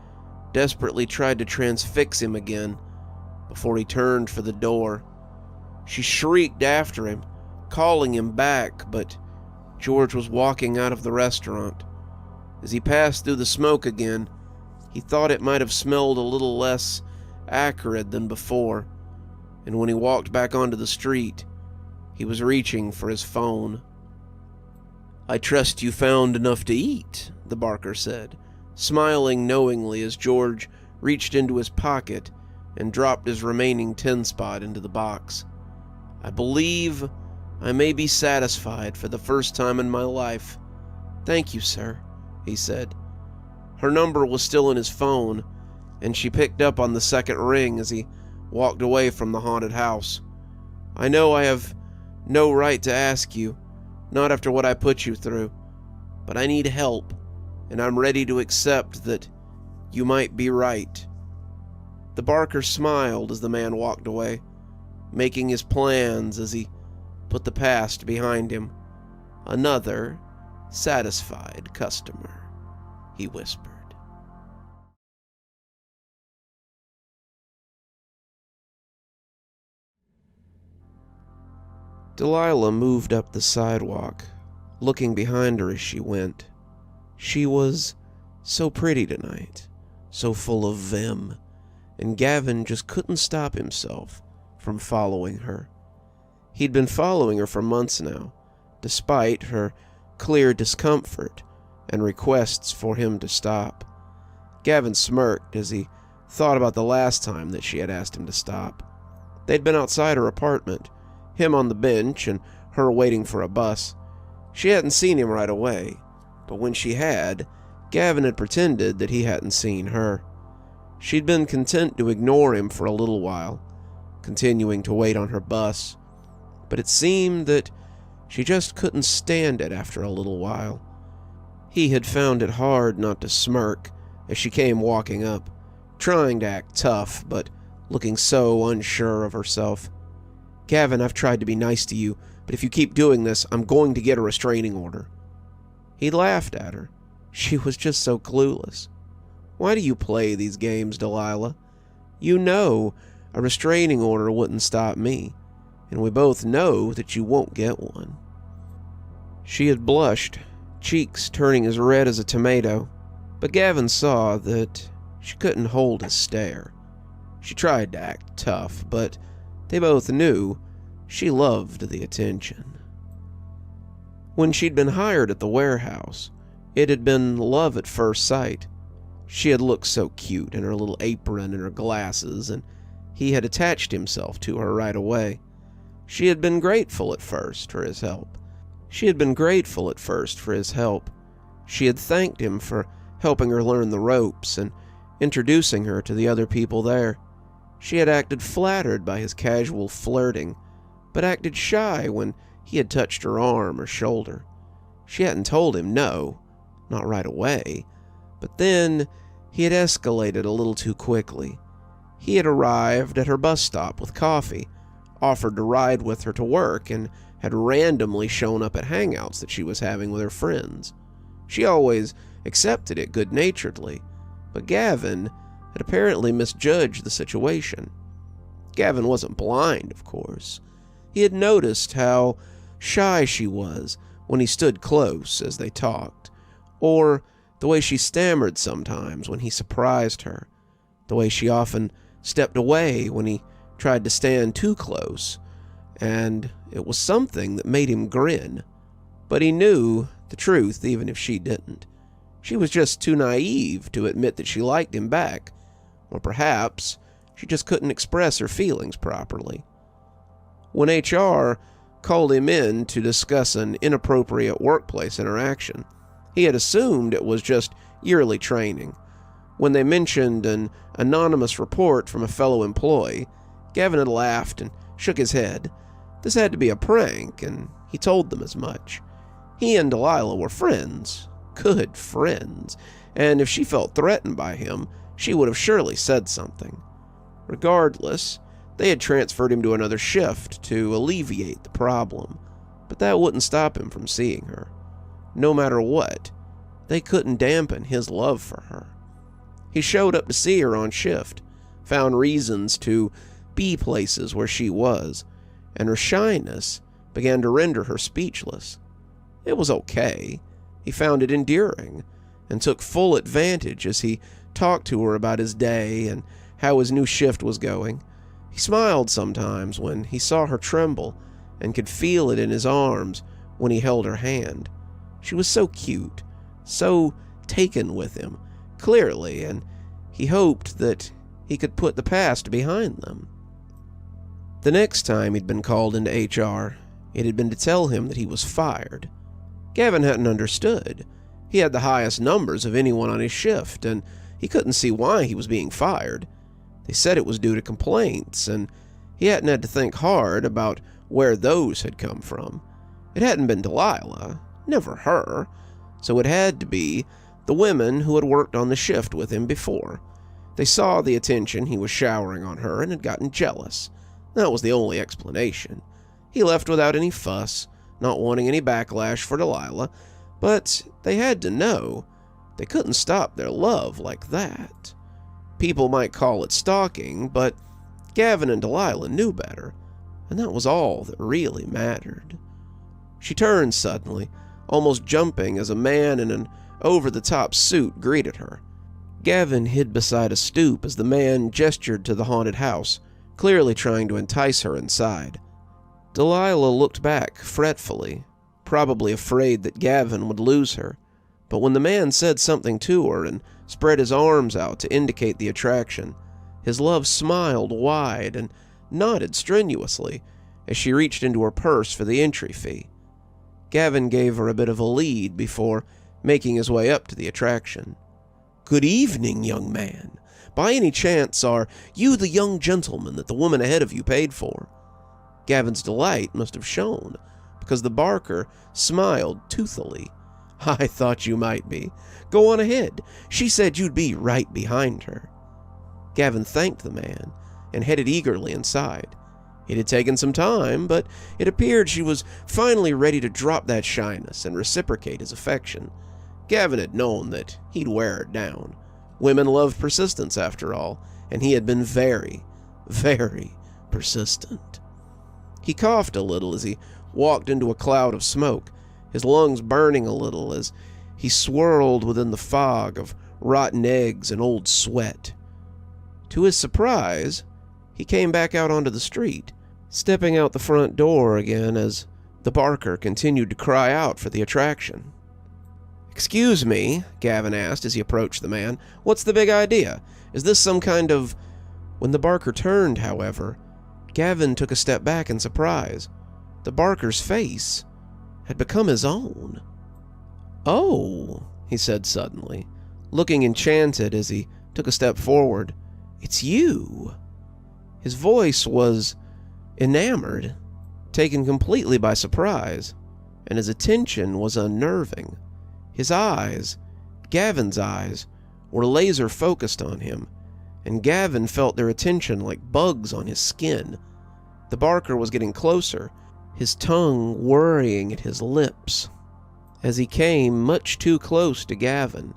desperately tried to transfix him again before he turned for the door. She shrieked after him, calling him back, but George was walking out of the restaurant. As he passed through the smoke again, he thought it might have smelled a little less acrid than before, and when he walked back onto the street, he was reaching for his phone. "I trust you found enough to eat," the barker said, smiling knowingly as George reached into his pocket and dropped his remaining 10 spot into the box. "I believe I may be satisfied for the first time in my life." "Thank you, sir," he said. Her number was still in his phone, and she picked up on the second ring as he walked away from the haunted house. "I know I have no right to ask you, not after what I put you through, but I need help, and I'm ready to accept that you might be right." The barker smiled as the man walked away, making his plans as he put the past behind him. "Another satisfied customer," he whispered. Delilah moved up the sidewalk, looking behind her as she went. She was so pretty tonight, so full of vim, and Gavin just couldn't stop himself from following her. He'd been following her for months now, despite her clear discomfort and requests for him to stop. Gavin smirked as he thought about the last time that she had asked him to stop. They'd been outside her apartment, him on the bench and her waiting for a bus. She hadn't seen him right away, but when she had, Gavin had pretended that he hadn't seen her. She'd been content to ignore him for a little while, continuing to wait on her bus, but it seemed that she just couldn't stand it after a little while. He had found it hard not to smirk as she came walking up, trying to act tough, but looking so unsure of herself. "Gavin, I've tried to be nice to you, but if you keep doing this, I'm going to get a restraining order." He laughed at her. She was just so clueless. "Why do you play these games, Delilah? You know a restraining order wouldn't stop me, and we both know that you won't get one." She had blushed, cheeks turning as red as a tomato, but Gavin saw that she couldn't hold his stare. She tried to act tough, but they both knew she loved the attention. When she'd been hired at the warehouse, it had been love at first sight. She had looked so cute in her little apron and her glasses, and he had attached himself to her right away. She had been grateful at first for his help. She had thanked him for helping her learn the ropes and introducing her to the other people there. She had acted flattered by his casual flirting, but acted shy when he had touched her arm or shoulder. She hadn't told him no, not right away, but then he had escalated a little too quickly. He had arrived at her bus stop with coffee, offered to ride with her to work, and had randomly shown up at hangouts that she was having with her friends. She always accepted it good-naturedly, but Gavin had apparently misjudged the situation. Gavin wasn't blind, of course. He had noticed how shy she was when he stood close as they talked, or the way she stammered sometimes when he surprised her, the way she often stepped away when he tried to stand too close, and it was something that made him grin. But he knew the truth even if she didn't. She was just too naive to admit that she liked him back, or perhaps she just couldn't express her feelings properly. When HR called him in to discuss an inappropriate workplace interaction, he had assumed it was just yearly training. When they mentioned an anonymous report from a fellow employee, Gavin had laughed and shook his head. This had to be a prank, and he told them as much. He and Delilah were friends, good friends, and if she felt threatened by him, she would have surely said something. Regardless, they had transferred him to another shift to alleviate the problem, but that wouldn't stop him from seeing her. No matter what, they couldn't dampen his love for her. He showed up to see her on shift, found reasons to be places where she was, and her shyness began to render her speechless. It was okay. He found it endearing, and took full advantage as he talked to her about his day and how his new shift was going. He smiled sometimes when he saw her tremble, and could feel it in his arms when he held her hand. She was so cute, so taken with him, clearly, and he hoped that he could put the past behind them. The next time he'd been called into HR, it had been to tell him that he was fired. Gavin hadn't understood. He had the highest numbers of anyone on his shift, and he couldn't see why he was being fired. They said it was due to complaints, and he hadn't had to think hard about where those had come from. It hadn't been Delilah, never her, so it had to be the women who had worked on the shift with him before. They saw the attention he was showering on her and had gotten jealous. That was the only explanation. He left without any fuss, not wanting any backlash for Delilah, but they had to know. They couldn't stop their love like that. People might call it stalking, but Gavin and Delilah knew better, and that was all that really mattered. She turned suddenly, almost jumping as a man in an over-the-top suit greeted her. Gavin hid beside a stoop as the man gestured to the haunted house, clearly trying to entice her inside. Delilah looked back fretfully, probably afraid that Gavin would lose her, but when the man said something to her and spread his arms out to indicate the attraction, his love smiled wide and nodded strenuously as she reached into her purse for the entry fee. Gavin gave her a bit of a lead before making his way up to the attraction. "Good evening, young man. By any chance, are you the young gentleman that the woman ahead of you paid for?" Gavin's delight must have shown, because the barker smiled toothily. "I thought you might be. Go on ahead. She said you'd be right behind her." Gavin thanked the man and headed eagerly inside. It had taken some time, but it appeared she was finally ready to drop that shyness and reciprocate his affection. Gavin had known that he'd wear her down. Women love persistence, after all, and he had been very, very persistent. He coughed a little as he walked into a cloud of smoke, his lungs burning a little as he swirled within the fog of rotten eggs and old sweat. To his surprise, he came back out onto the street, stepping out the front door again as the barker continued to cry out for the attraction. "Excuse me," Gavin asked as he approached the man. "What's the big idea? Is this some kind of—" When the barker turned, however, Gavin took a step back in surprise. The barker's face had become his own. "Oh," he said suddenly, looking enchanted as he took a step forward. "It's you." His voice was enamored, taken completely by surprise, and his attention was unnerving. His eyes, Gavin's eyes, were laser focused on him, and Gavin felt their attention like bugs on his skin. The barker was getting closer, his tongue worrying at his lips. As he came much too close to Gavin,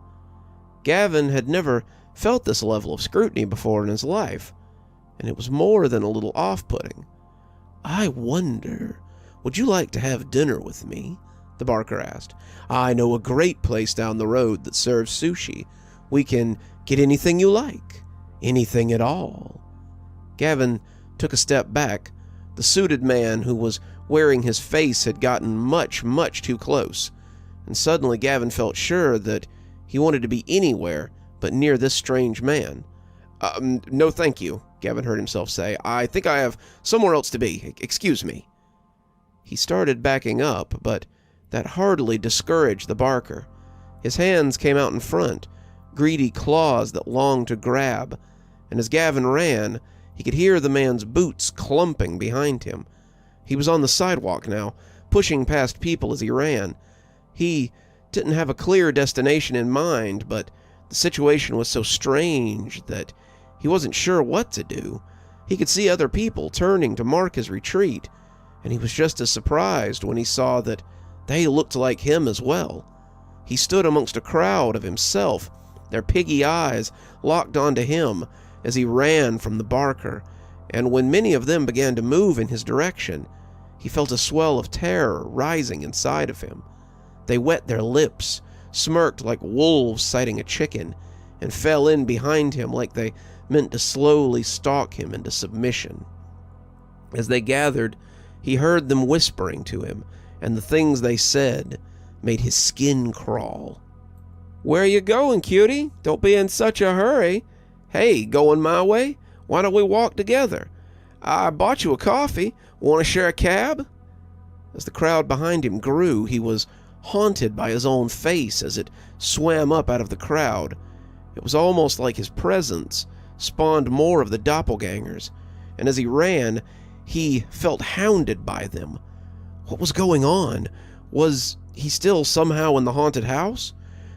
Gavin had never felt this level of scrutiny before in his life, and it was more than a little off-putting. "I wonder, would you like to have dinner with me?" the barker asked. "I know a great place down the road that serves sushi. We can get anything you like. Anything at all." Gavin took a step back. The suited man who was wearing his face had gotten much, much too close, and suddenly Gavin felt sure that he wanted to be anywhere but near this strange man. No thank you," Gavin heard himself say. "I think I have somewhere else to be. Excuse me." He started backing up, but that hardly discouraged the barker. His hands came out in front, greedy claws that longed to grab, and as Gavin ran, he could hear the man's boots clumping behind him. He was on the sidewalk now, pushing past people as he ran. He didn't have a clear destination in mind, but the situation was so strange that he wasn't sure what to do. He could see other people turning to mark his retreat, and he was just as surprised when he saw that they looked like him as well. He stood amongst a crowd of himself, their piggy eyes locked onto him as he ran from the barker, and when many of them began to move in his direction, he felt a swell of terror rising inside of him. They wet their lips, smirked like wolves sighting a chicken, and fell in behind him like they meant to slowly stalk him into submission. As they gathered, he heard them whispering to him, and the things they said made his skin crawl. "Where you going, cutie? Don't be in such a hurry. Hey, going my way? Why don't we walk together? I bought you a coffee. Want to share a cab?" As the crowd behind him grew, he was haunted by his own face as it swam up out of the crowd. It was almost like his presence spawned more of the doppelgangers, and as he ran, he felt hounded by them. What was going on? Was he still somehow in the haunted house?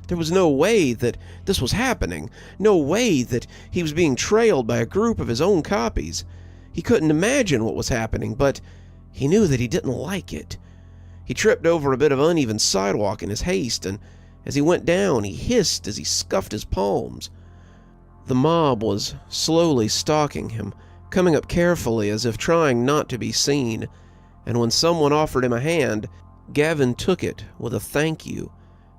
There was no way that this was happening. No way that he was being trailed by a group of his own copies. He couldn't imagine what was happening, but he knew that he didn't like it. He tripped over a bit of uneven sidewalk in his haste, and as he went down, he hissed as he scuffed his palms. The mob was slowly stalking him, coming up carefully as if trying not to be seen, and when someone offered him a hand, Gavin took it with a thank you.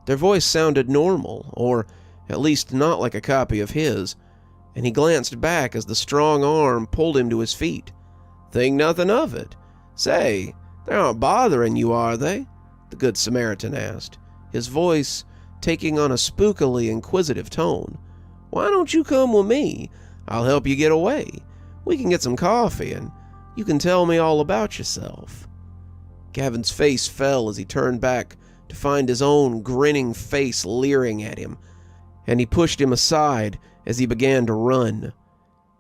Their voice sounded normal, or at least not like a copy of his, and he glanced back as the strong arm pulled him to his feet. "Think nothing of it. Say, they aren't bothering you, are they?" the Good Samaritan asked, his voice taking on a spookily inquisitive tone. "Why don't you come with me? I'll help you get away. We can get some coffee, and you can tell me all about yourself." Gavin's face fell as he turned back to find his own grinning face leering at him, and he pushed him aside as he began to run.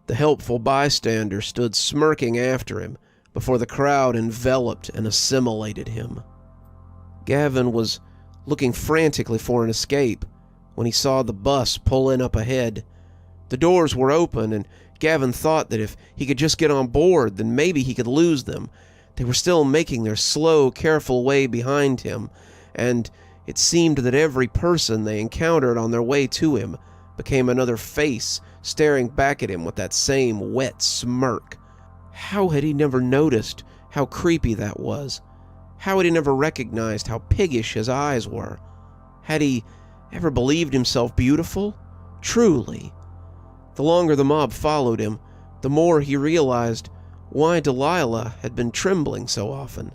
The helpful bystander stood smirking after him before the crowd enveloped and assimilated him. Gavin was looking frantically for an escape when he saw the bus pull in up ahead. The doors were open, and Gavin thought that if he could just get on board, then maybe he could lose them. They were still making their slow, careful way behind him, and it seemed that every person they encountered on their way to him became another face staring back at him with that same wet smirk. How had he never noticed how creepy that was? How had he never recognized how piggish his eyes were? Had he ever believed himself beautiful? Truly. The longer the mob followed him, the more he realized why Delilah had been trembling so often.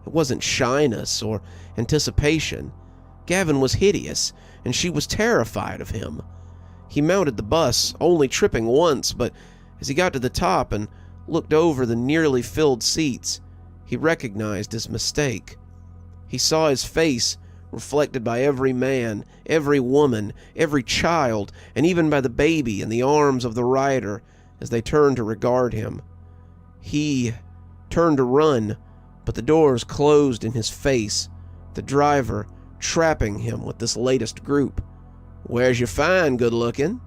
It wasn't shyness or anticipation. Gavin was hideous, and she was terrified of him. He mounted the bus, only tripping once, but as he got to the top and looked over the nearly filled seats, he recognized his mistake. He saw his face reflected by every man, every woman, every child, and even by the baby in the arms of the rider as they turned to regard him. He turned to run, but the doors closed in his face, the driver trapping him with this latest group. "Where's your find, good-looking?"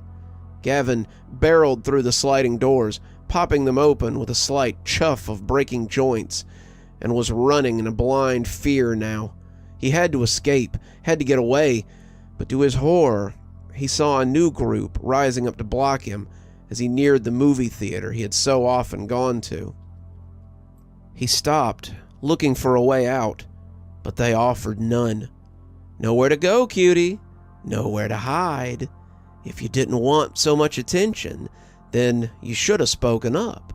Gavin barreled through the sliding doors, popping them open with a slight chuff of breaking joints, and was running in a blind fear now. He had to escape, had to get away, but to his horror, he saw a new group rising up to block him as he neared the movie theater he had so often gone to. He stopped, looking for a way out, but they offered none. "Nowhere to go, cutie. Nowhere to hide. If you didn't want so much attention, then you should have spoken up.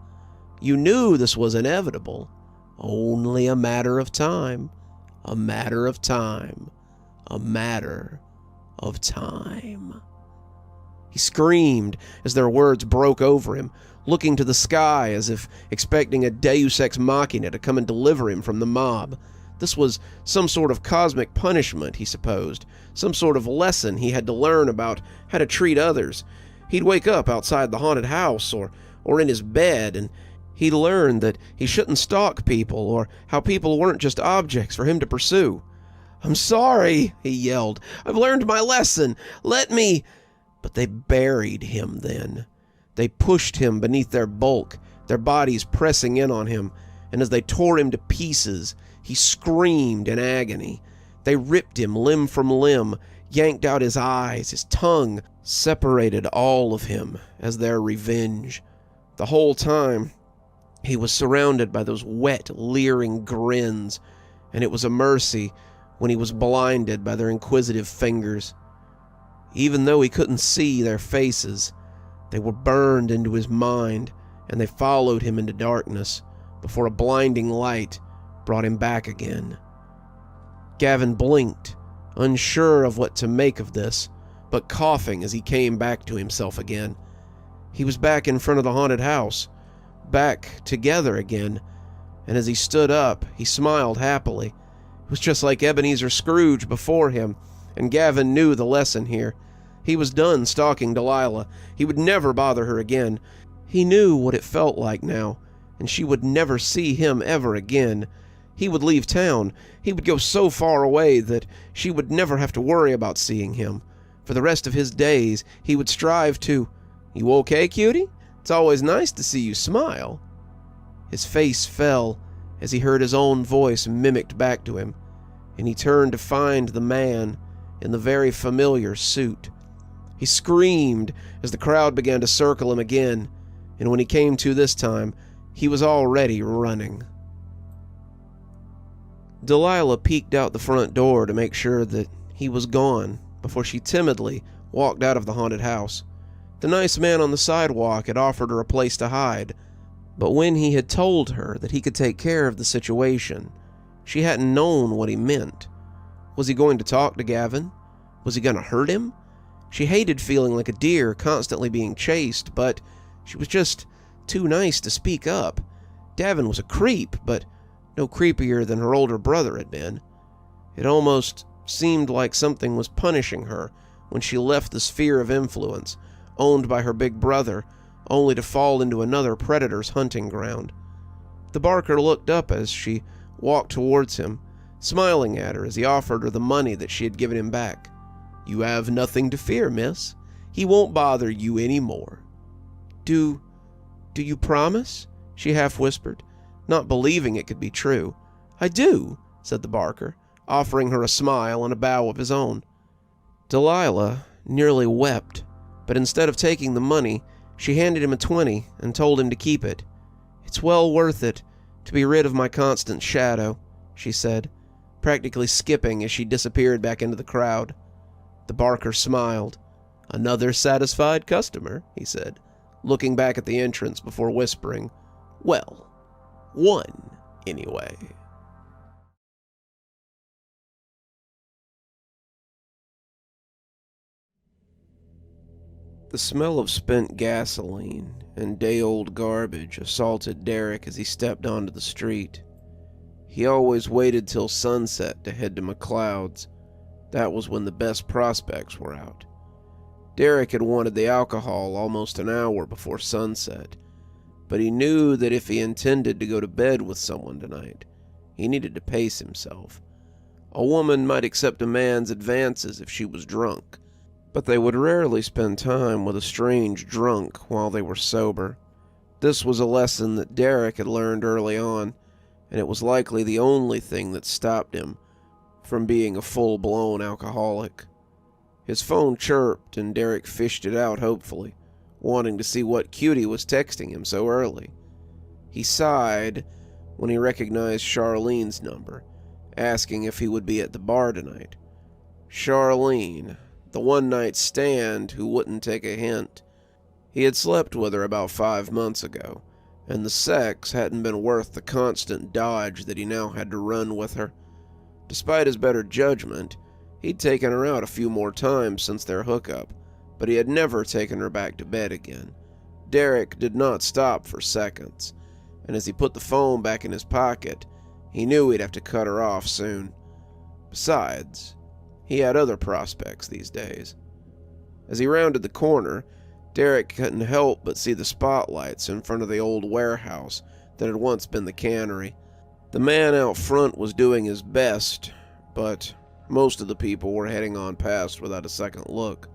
You knew this was inevitable. Only a matter of time. A matter of time. A matter of time." He screamed as their words broke over him, looking to the sky as if expecting a deus ex machina to come and deliver him from the mob. This was some sort of cosmic punishment, he supposed, some sort of lesson he had to learn about how to treat others. He'd wake up outside the haunted house or in his bed, and he'd learn that he shouldn't stalk people, or how people weren't just objects for him to pursue. "I'm sorry," he yelled. "I've learned my lesson. Let me—" But they buried him then. They pushed him beneath their bulk, their bodies pressing in on him, and as they tore him to pieces, he screamed in agony. They ripped him limb from limb, yanked out his eyes, his tongue, separated all of him as their revenge. The whole time, he was surrounded by those wet, leering grins, and it was a mercy when he was blinded by their inquisitive fingers. Even though he couldn't see their faces, they were burned into his mind, and they followed him into darkness before a blinding light brought him back again. Gavin blinked, unsure of what to make of this, but coughing as he came back to himself again. He was back in front of the haunted house, back together again, and as he stood up, he smiled happily. It was just like Ebenezer Scrooge before him, and Gavin knew the lesson here. He was done stalking Delilah. He would never bother her again. He knew what it felt like now, and she would never see him ever again. He would leave town. He would go so far away that she would never have to worry about seeing him. For the rest of his days, he would strive to— "You okay, cutie? It's always nice to see you smile." His face fell as he heard his own voice mimicked back to him, and he turned to find the man in the very familiar suit. He screamed as the crowd began to circle him again, and when he came to this time, he was already running. Delilah peeked out the front door to make sure that he was gone before she timidly walked out of the haunted house. The nice man on the sidewalk had offered her a place to hide, but when he had told her that he could take care of the situation, she hadn't known what he meant. Was he going to talk to Gavin? Was he going to hurt him? She hated feeling like a deer constantly being chased, but she was just too nice to speak up. Gavin was a creep, but no creepier than her older brother had been. It almost seemed like something was punishing her when she left the sphere of influence, owned by her big brother, only to fall into another predator's hunting ground. The barker looked up as she walked towards him, smiling at her as he offered her the money that she had given him back. "You have nothing to fear, miss. He won't bother you any more." Do you promise?" she half whispered, not believing it could be true. "I do," said the barker, offering her a smile and a bow of his own. Delilah nearly wept, but instead of taking the money, she handed him a 20 and told him to keep it. "It's well worth it to be rid of my constant shadow," she said, practically skipping as she disappeared back into the crowd. The barker smiled. "Another satisfied customer," he said, looking back at the entrance before whispering, "Well, one, anyway." The smell of spent gasoline and day-old garbage assaulted Derek as he stepped onto the street. He always waited till sunset to head to McLeod's. That was when the best prospects were out. Derek had wanted the alcohol almost an hour before sunset, but he knew that if he intended to go to bed with someone tonight, he needed to pace himself. A woman might accept a man's advances if she was drunk, but they would rarely spend time with a strange drunk while they were sober. This was a lesson that Derek had learned early on, and it was likely the only thing that stopped him from being a full-blown alcoholic. His phone chirped, and Derek fished it out hopefully, wanting to see what cutie was texting him so early. He sighed when he recognized Charlene's number, asking if he would be at the bar tonight. Charlene, the one-night stand who wouldn't take a hint. He had slept with her about 5 months ago, and the sex hadn't been worth the constant dodge that he now had to run with her. Despite his better judgment, he'd taken her out a few more times since their hookup, but he had never taken her back to bed again. Derek did not stop for seconds, and as he put the phone back in his pocket, he knew he'd have to cut her off soon. Besides, he had other prospects these days. As he rounded the corner, Derek couldn't help but see the spotlights in front of the old warehouse that had once been the cannery. The man out front was doing his best, but most of the people were heading on past without a second look.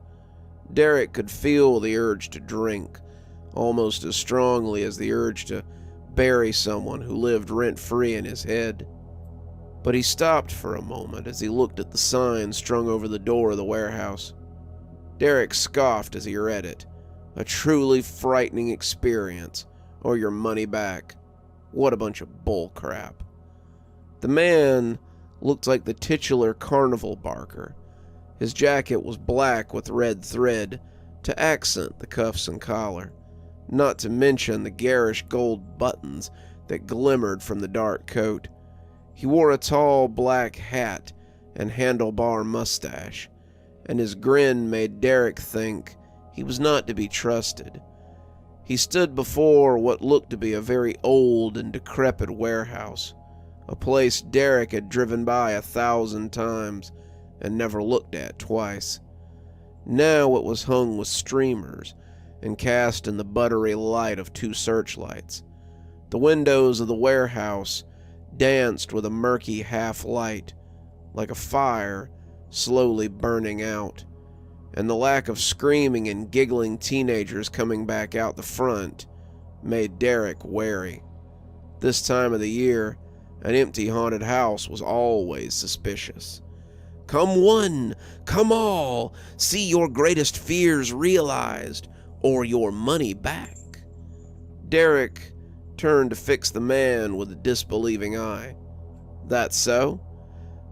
Derek could feel the urge to drink, almost as strongly as the urge to bury someone who lived rent-free in his head. But he stopped for a moment as he looked at the sign strung over the door of the warehouse. Derek scoffed as he read it. A truly frightening experience, or your money back. What a bunch of bull crap. The man looked like the titular carnival barker. His jacket was black with red thread to accent the cuffs and collar, not to mention the garish gold buttons that glimmered from the dark coat. He wore a tall black hat and handlebar mustache, and his grin made Derek think he was not to be trusted. He stood before what looked to be a very old and decrepit warehouse, a place Derek had driven by 1,000 times and never looked at twice. Now it was hung with streamers and cast in the buttery light of 2 searchlights. The windows of the warehouse danced with a murky half-light, like a fire slowly burning out, and the lack of screaming and giggling teenagers coming back out the front made Derek wary. This time of the year, an empty haunted house was always suspicious. Come one, come all, see your greatest fears realized, or your money back. Derek turned to fix the man with a disbelieving eye. That so?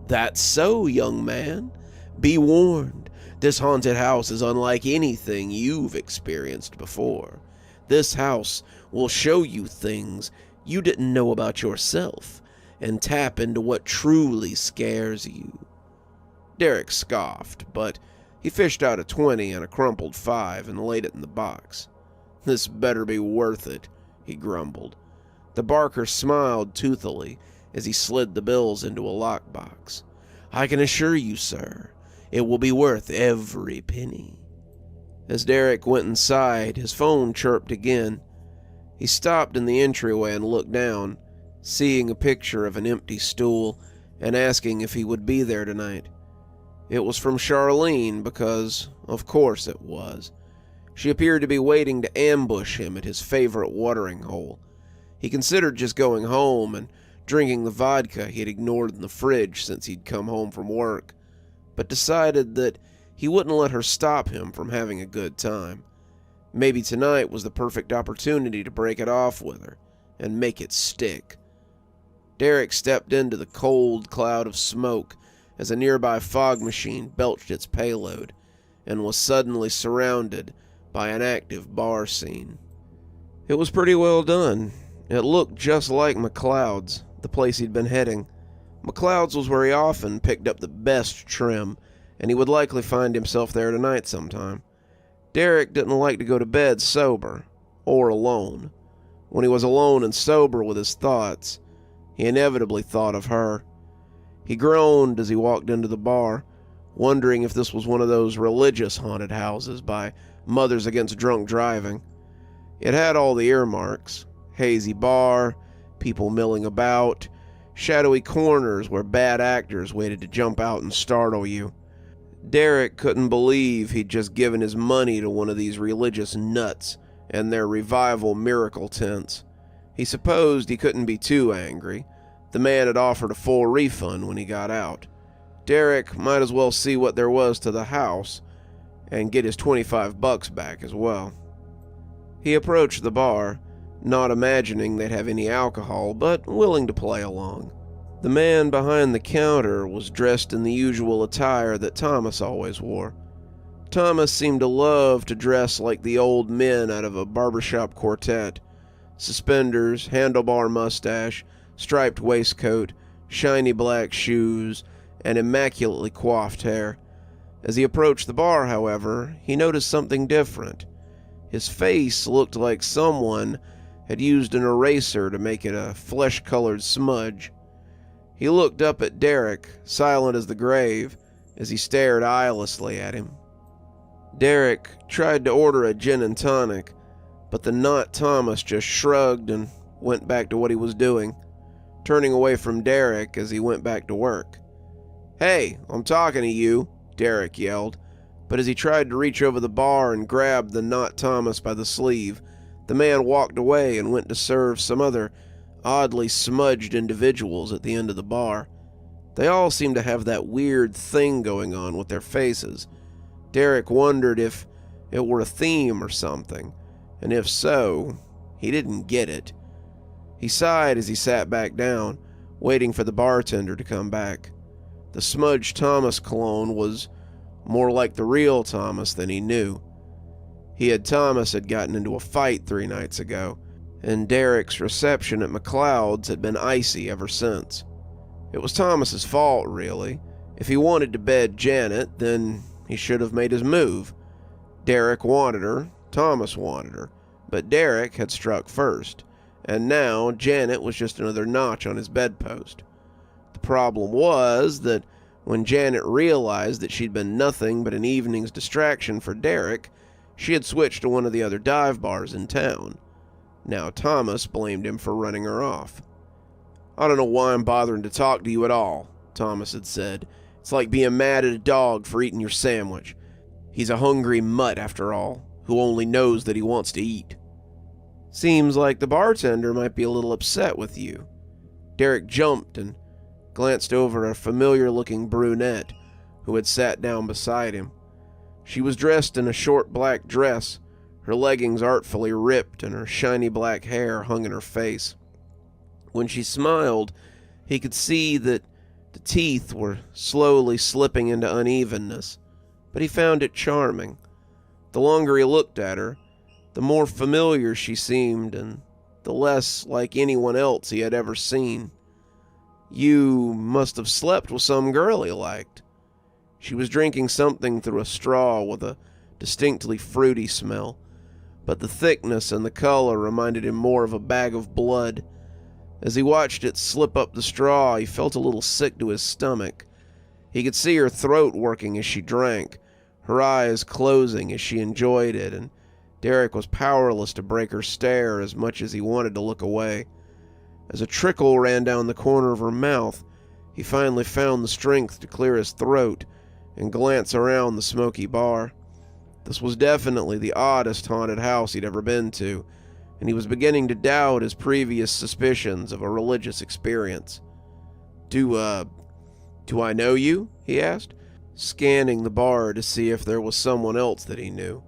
That's so, young man. Be warned, this haunted house is unlike anything you've experienced before. This house will show you things you didn't know about yourself, and tap into what truly scares you. Derek scoffed, but he fished out a 20 and a crumpled 5 and laid it in the box. This better be worth it, he grumbled. The barker smiled toothily as he slid the bills into a lockbox. I can assure you, sir, it will be worth every penny. As Derek went inside, his phone chirped again. He stopped in the entryway and looked down, seeing a picture of an empty stool and asking if he would be there tonight. It was from Charlene because, of course it was. She appeared to be waiting to ambush him at his favorite watering hole. He considered just going home and drinking the vodka he had ignored in the fridge since he'd come home from work, but decided that he wouldn't let her stop him from having a good time. Maybe tonight was the perfect opportunity to break it off with her and make it stick. Derek stepped into the cold cloud of smoke as a nearby fog machine belched its payload and was suddenly surrounded by an active bar scene. It was pretty well done. It looked just like McLeod's, the place he'd been heading. McLeod's was where he often picked up the best trim, and he would likely find himself there tonight sometime. Derek didn't like to go to bed sober, or alone. When he was alone and sober with his thoughts, he inevitably thought of her. He groaned as he walked into the bar, wondering if this was one of those religious haunted houses by Mothers Against Drunk Driving. It had all the earmarks: hazy bar, people milling about, shadowy corners where bad actors waited to jump out and startle you. Derek couldn't believe he'd just given his money to one of these religious nuts and their revival miracle tents. He supposed he couldn't be too angry. The man had offered a full refund when he got out. Derek might as well see what there was to the house and get his $25 back as well. He approached the bar, not imagining they'd have any alcohol, but willing to play along. The man behind the counter was dressed in the usual attire that Thomas always wore. Thomas seemed to love to dress like the old men out of a barbershop quartet. Suspenders, handlebar mustache, striped waistcoat, shiny black shoes, and immaculately coiffed hair. As he approached the bar, however, he noticed something different. His face looked like someone had used an eraser to make it a flesh-colored smudge. He looked up at Derek, silent as the grave, as he stared eyelessly at him. Derek tried to order a gin and tonic, but the not Thomas just shrugged and went back to what he was doing, turning away from Derek as he went back to work. "Hey, I'm talking to you," Derek yelled, but as he tried to reach over the bar and grab the not Thomas by the sleeve, the man walked away and went to serve some other oddly smudged individuals at the end of the bar. They all seemed to have that weird thing going on with their faces. Derek wondered if it were a theme or something, and if so, he didn't get it. He sighed as he sat back down, waiting for the bartender to come back. The smudged Thomas clone was more like the real Thomas than he knew. Thomas had gotten into a fight 3 nights ago, and Derek's reception at McLeod's had been icy ever since. It was Thomas's fault, really. If he wanted to bed Janet, then he should have made his move. Derek wanted her, Thomas wanted her, but Derek had struck first, and now Janet was just another notch on his bedpost. The problem was that when Janet realized that she'd been nothing but an evening's distraction for Derek, she had switched to one of the other dive bars in town. Now Thomas blamed him for running her off. "I don't know why I'm bothering to talk to you at all," Thomas had said. "It's like being mad at a dog for eating your sandwich. He's a hungry mutt, after all, who only knows that he wants to eat." "Seems like the bartender might be a little upset with you." Derek jumped and glanced over at a familiar-looking brunette who had sat down beside him. She was dressed in a short black dress, her leggings artfully ripped and her shiny black hair hung in her face. When she smiled, he could see that the teeth were slowly slipping into unevenness, but he found it charming. The longer he looked at her, the more familiar she seemed and the less like anyone else he had ever seen. "You must have slept with some girl he liked." She was drinking something through a straw with a distinctly fruity smell, but the thickness and the color reminded him more of a bag of blood. As he watched it slip up the straw, he felt a little sick to his stomach. He could see her throat working as she drank, her eyes closing as she enjoyed it, and Derek was powerless to break her stare as much as he wanted to look away. As a trickle ran down the corner of her mouth, he finally found the strength to clear his throat and glance around the smoky bar. This was definitely the oddest haunted house he'd ever been to, and he was beginning to doubt his previous suspicions of a religious experience. Do I know you?" he asked, scanning the bar to see if there was someone else that he knew.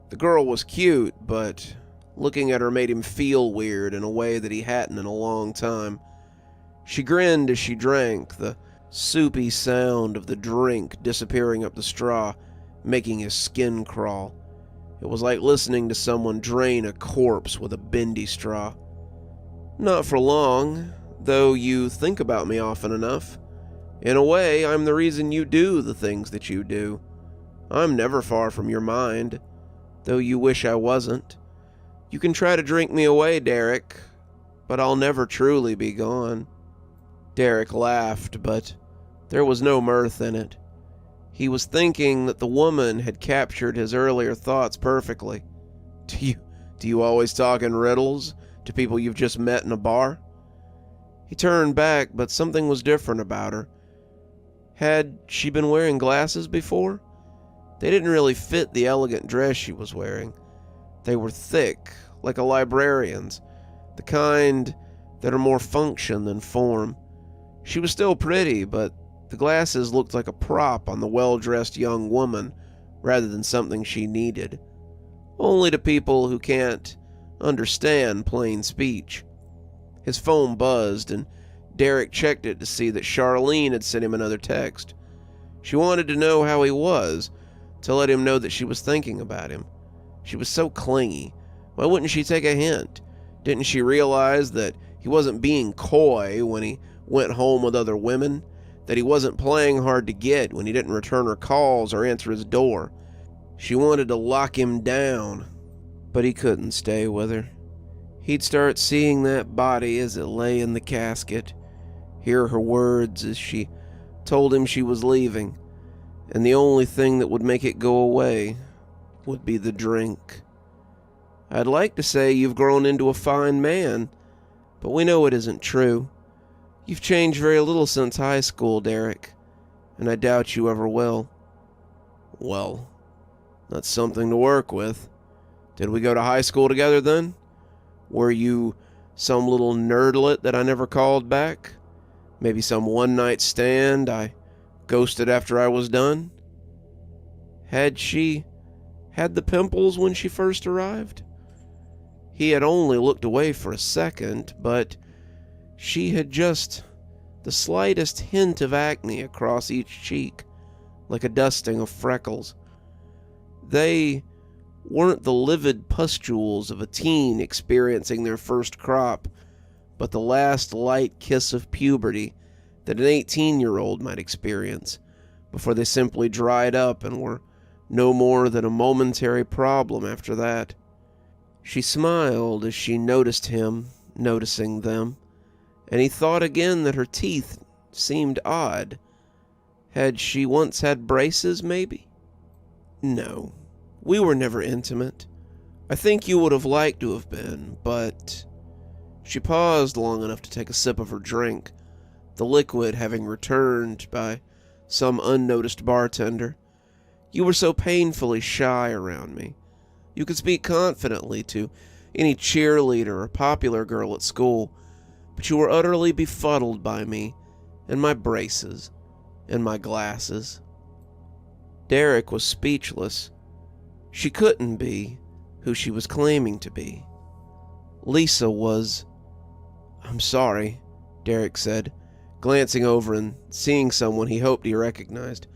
The girl was cute, but looking at her made him feel weird in a way that he hadn't in a long time. She grinned as she drank, the soupy sound of the drink disappearing up the straw, making his skin crawl. It was like listening to someone drain a corpse with a bendy straw. "Not for long, though you think about me often enough. In a way, I'm the reason you do the things that you do. I'm never far from your mind, though you wish I wasn't. You can try to drink me away, Derek, but I'll never truly be gone." Derek laughed, but there was no mirth in it. He was thinking that the woman had captured his earlier thoughts perfectly. Do you always talk in riddles to people you've just met in a bar? He turned back, but something was different about her. Had she been wearing glasses before? They didn't really fit the elegant dress she was wearing. They were thick, like a librarian's, the kind that are more function than form. She was still pretty, but the glasses looked like a prop on the well-dressed young woman rather than something she needed. Only to people who can't understand plain speech. His phone buzzed, and Derek checked it to see that Charlene had sent him another text. She wanted to know how he was, to let him know that she was thinking about him. She was so clingy. Why wouldn't she take a hint? Didn't she realize that he wasn't being coy when he went home with other women? That he wasn't playing hard to get when he didn't return her calls or answer his door? She wanted to lock him down, but he couldn't stay with her. He'd start seeing that body as it lay in the casket, hear her words as she told him she was leaving, and the only thing that would make it go away would be the drink. I'd like to say you've grown into a fine man, but we know it isn't true. You've changed very little since high school, Derek, and I doubt you ever will. Well, that's something to work with. Did we go to high school together then? Were you some little nerdlet that I never called back? Maybe some one-night stand I ghosted after I was done? Had she had the pimples when she first arrived? He had only looked away for a second, but she had just the slightest hint of acne across each cheek, like a dusting of freckles. They weren't the livid pustules of a teen experiencing their first crop, but the last light kiss of puberty that an 18-year-old might experience before they simply dried up and were no more than a momentary problem after that. She smiled as she noticed him noticing them, and he thought again that her teeth seemed odd. Had she once had braces, maybe? No, we were never intimate. I think you would have liked to have been, but... She paused long enough to take a sip of her drink, the liquid having returned by some unnoticed bartender. You were so painfully shy around me. You could speak confidently to any cheerleader or popular girl at school, but you were utterly befuddled by me and my braces and my glasses. Derek was speechless. She couldn't be who she was claiming to be. Lisa was... I'm sorry, Derek said, glancing over and seeing someone he hoped he recognized.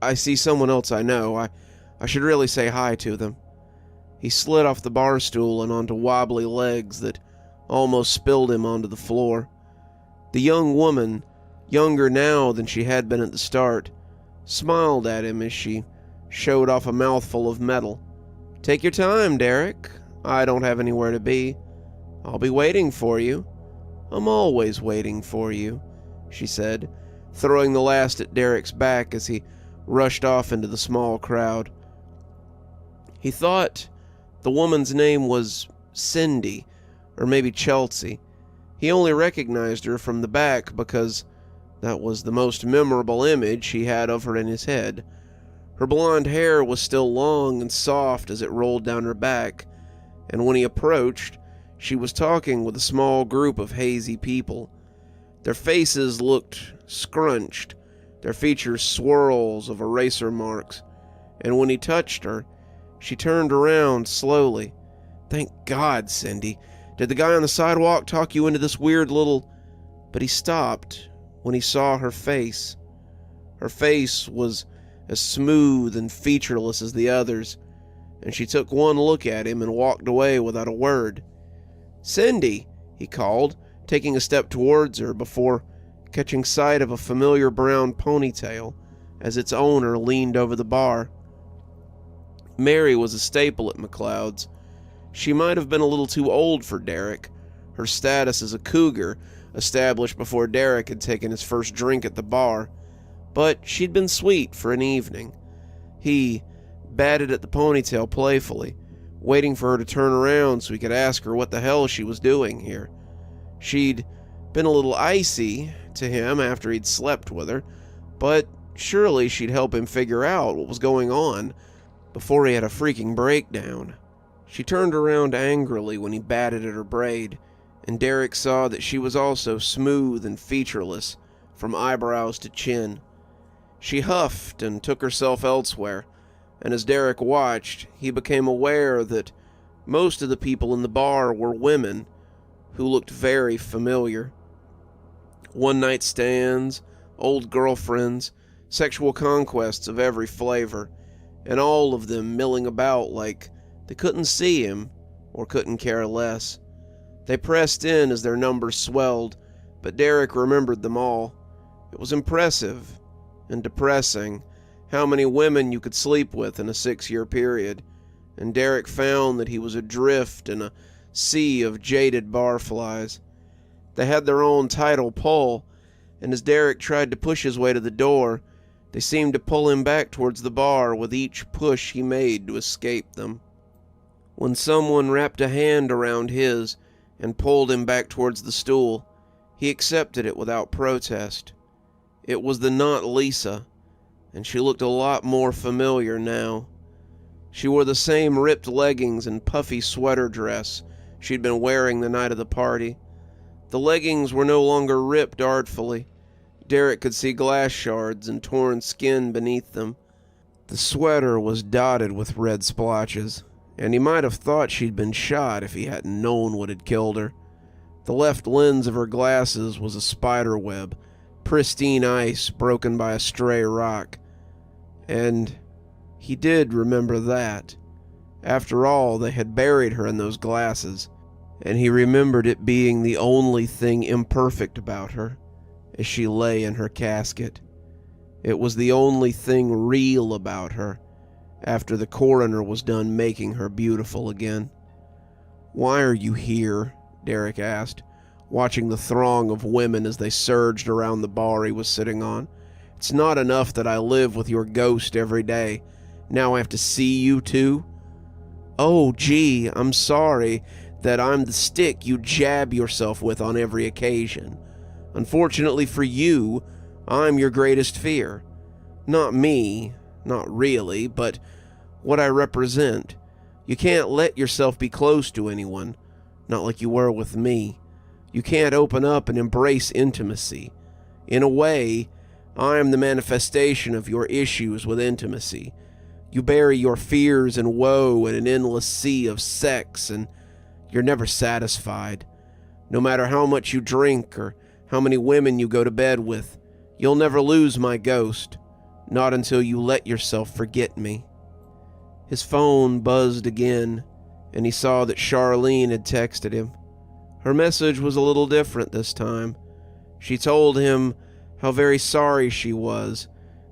I see someone else I know. I should really say hi to them. He slid off the bar stool and onto wobbly legs that almost spilled him onto the floor. The young woman, younger now than she had been at the start, smiled at him as she showed off a mouthful of metal. Take your time, Derek. I don't have anywhere to be. I'll be waiting for you. I'm always waiting for you, she said, throwing the last at Derek's back as he rushed off into the small crowd. He thought the woman's name was Cindy, or maybe Chelsea. He only recognized her from the back because that was the most memorable image he had of her in his head. Her blonde hair was still long and soft as it rolled down her back, and when he approached, she was talking with a small group of hazy people. Their faces looked scrunched, their features swirls of eraser marks, and when he touched her, she turned around slowly. Thank God, Cindy. Did the guy on the sidewalk talk you into this weird little... But he stopped when he saw her face. Her face was as smooth and featureless as the others, and she took one look at him and walked away without a word. Cindy, he called, taking a step towards her before catching sight of a familiar brown ponytail as its owner leaned over the bar. Mary was a staple at McLeod's. She might have been a little too old for Derek, her status as a cougar established before Derek had taken his first drink at the bar, but she'd been sweet for an evening. He batted at the ponytail playfully, waiting for her to turn around so he could ask her what the hell she was doing here. She'd been a little icy to him after he'd slept with her, but surely she'd help him figure out what was going on before he had a freaking breakdown. She turned around angrily when he batted at her braid, and Derek saw that she was also smooth and featureless from eyebrows to chin. She huffed and took herself elsewhere, and as Derek watched, he became aware that most of the people in the bar were women who looked very familiar. One-night stands, old girlfriends, sexual conquests of every flavor, and all of them milling about like they couldn't see him or couldn't care less. They pressed in as their numbers swelled, but Derek remembered them all. It was impressive and depressing how many women you could sleep with in a 6-year period, and Derek found that he was adrift in a sea of jaded barflies. They had their own tidal pull, and as Derek tried to push his way to the door, they seemed to pull him back towards the bar with each push he made to escape them. When someone wrapped a hand around his and pulled him back towards the stool, he accepted it without protest. It was the not Lisa, and she looked a lot more familiar now. She wore the same ripped leggings and puffy sweater dress she'd been wearing the night of the party. The leggings were no longer ripped artfully. Derek could see glass shards and torn skin beneath them. The sweater was dotted with red splotches, and he might have thought she'd been shot if he hadn't known what had killed her. The left lens of her glasses was a spider web, pristine ice broken by a stray rock. And he did remember that. After all, they had buried her in those glasses, and he remembered it being the only thing imperfect about her as she lay in her casket. It was the only thing real about her after the coroner was done making her beautiful again. "Why are you here?" Derek asked, watching the throng of women as they surged around the bar he was sitting on. "It's not enough that I live with your ghost every day. Now I have to see you too?" "Oh, gee, I'm sorry that I'm the stick you jab yourself with on every occasion. Unfortunately for you, I'm your greatest fear. Not me, not really, but what I represent. You can't let yourself be close to anyone, not like you were with me. You can't open up and embrace intimacy. In a way, I am the manifestation of your issues with intimacy. You bury your fears and woe in an endless sea of sex, and you're never satisfied. No matter how much you drink or how many women you go to bed with, you'll never lose my ghost, not until you let yourself forget me." His phone buzzed again, and he saw that Charlene had texted him. Her message was a little different this time. She told him how very sorry she was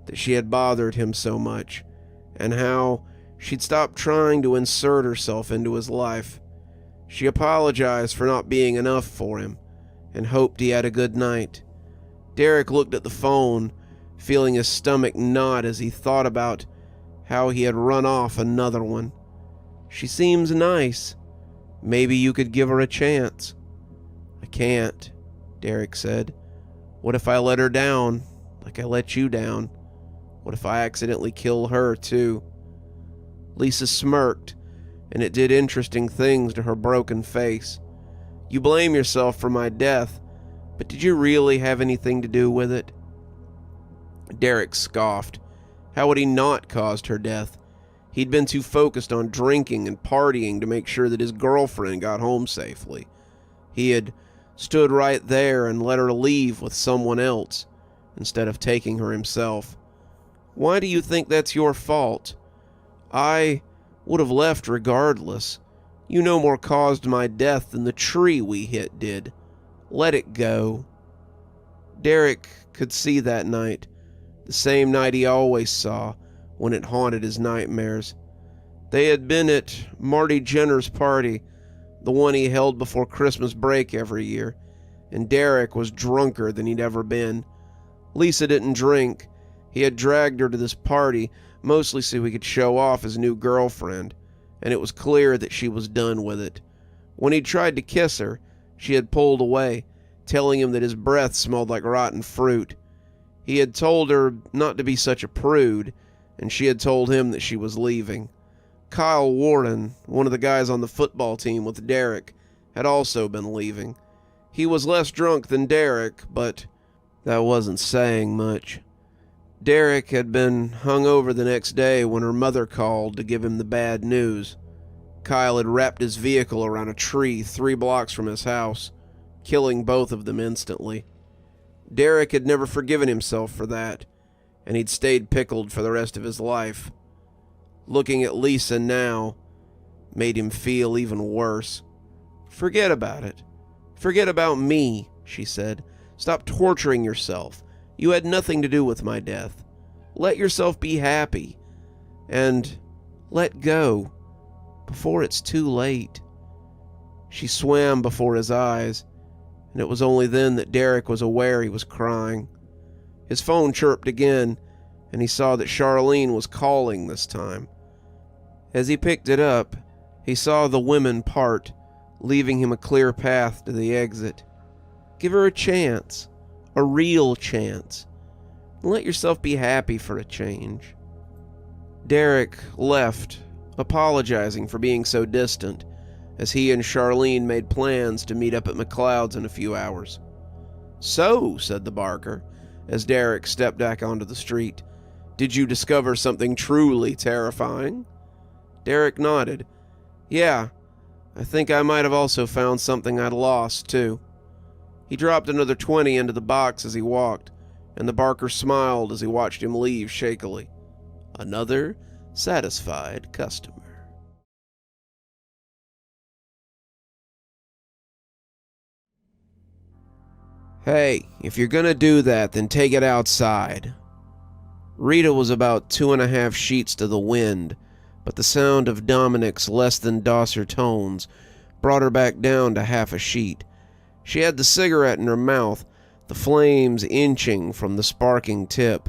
that she had bothered him so much, and how she'd stopped trying to insert herself into his life. She apologized for not being enough for him, and hoped he had a good night. Derek looked at the phone, feeling his stomach knot as he thought about how he had run off another one. "She seems nice. Maybe you could give her a chance." "I can't," Derek said. "What if I let her down, like I let you down? What if I accidentally kill her, too?" Lisa smirked, and it did interesting things to her broken face. "You blame yourself for my death, but did you really have anything to do with it?" Derek scoffed. How would he not caused her death? He'd been too focused on drinking and partying to make sure that his girlfriend got home safely. He had stood right there and let her leave with someone else, instead of taking her himself. "Why do you think that's your fault? I would have left regardless. You no more caused my death than the tree we hit did. Let it go." Derek could see that night, the same night he always saw when it haunted his nightmares. They had been at Marty Jenner's party, the one he held before Christmas break every year, and Derek was drunker than he'd ever been. Lisa didn't drink, He had dragged her to this party mostly so he could show off his new girlfriend, and it was clear that she was done with it. When he tried to kiss her, she had pulled away, telling him that his breath smelled like rotten fruit. He had told her not to be such a prude, and she had told him that she was leaving. Kyle Warden, one of the guys on the football team with Derek, had also been leaving. He was less drunk than Derek, but that wasn't saying much. Derek had been hung over the next day when her mother called to give him the bad news. Kyle had wrapped his vehicle around a tree 3 blocks from his house, killing both of them instantly. Derek had never forgiven himself for that, and he'd stayed pickled for the rest of his life. Looking at Lisa now made him feel even worse. "Forget about it. Forget about me," she said. "Stop torturing yourself. You had nothing to do with my death. Let yourself be happy. And let go before it's too late." She swam before his eyes, and it was only then that Derek was aware he was crying. His phone chirped again, and he saw that Charlene was calling this time. As he picked it up, he saw the women part, leaving him a clear path to the exit. Give her a chance. A real chance. Let yourself be happy for a change. Derek left, apologizing for being so distant, as he and Charlene made plans to meet up at McLeod's in a few hours. "So," said the barker, as Derek stepped back onto the street, "did you discover something truly terrifying?" Derek nodded. "Yeah, I think I might have also found something I'd lost, too." He dropped another 20 into the box as he walked, and the barker smiled as he watched him leave shakily. Another satisfied customer. "Hey, if you're gonna do that, then take it outside." Rita was about 2.5 sheets to the wind, but the sound of Dominic's less-than-docile tones brought her back down to half a sheet. She had the cigarette in her mouth, the flames inching from the sparking tip,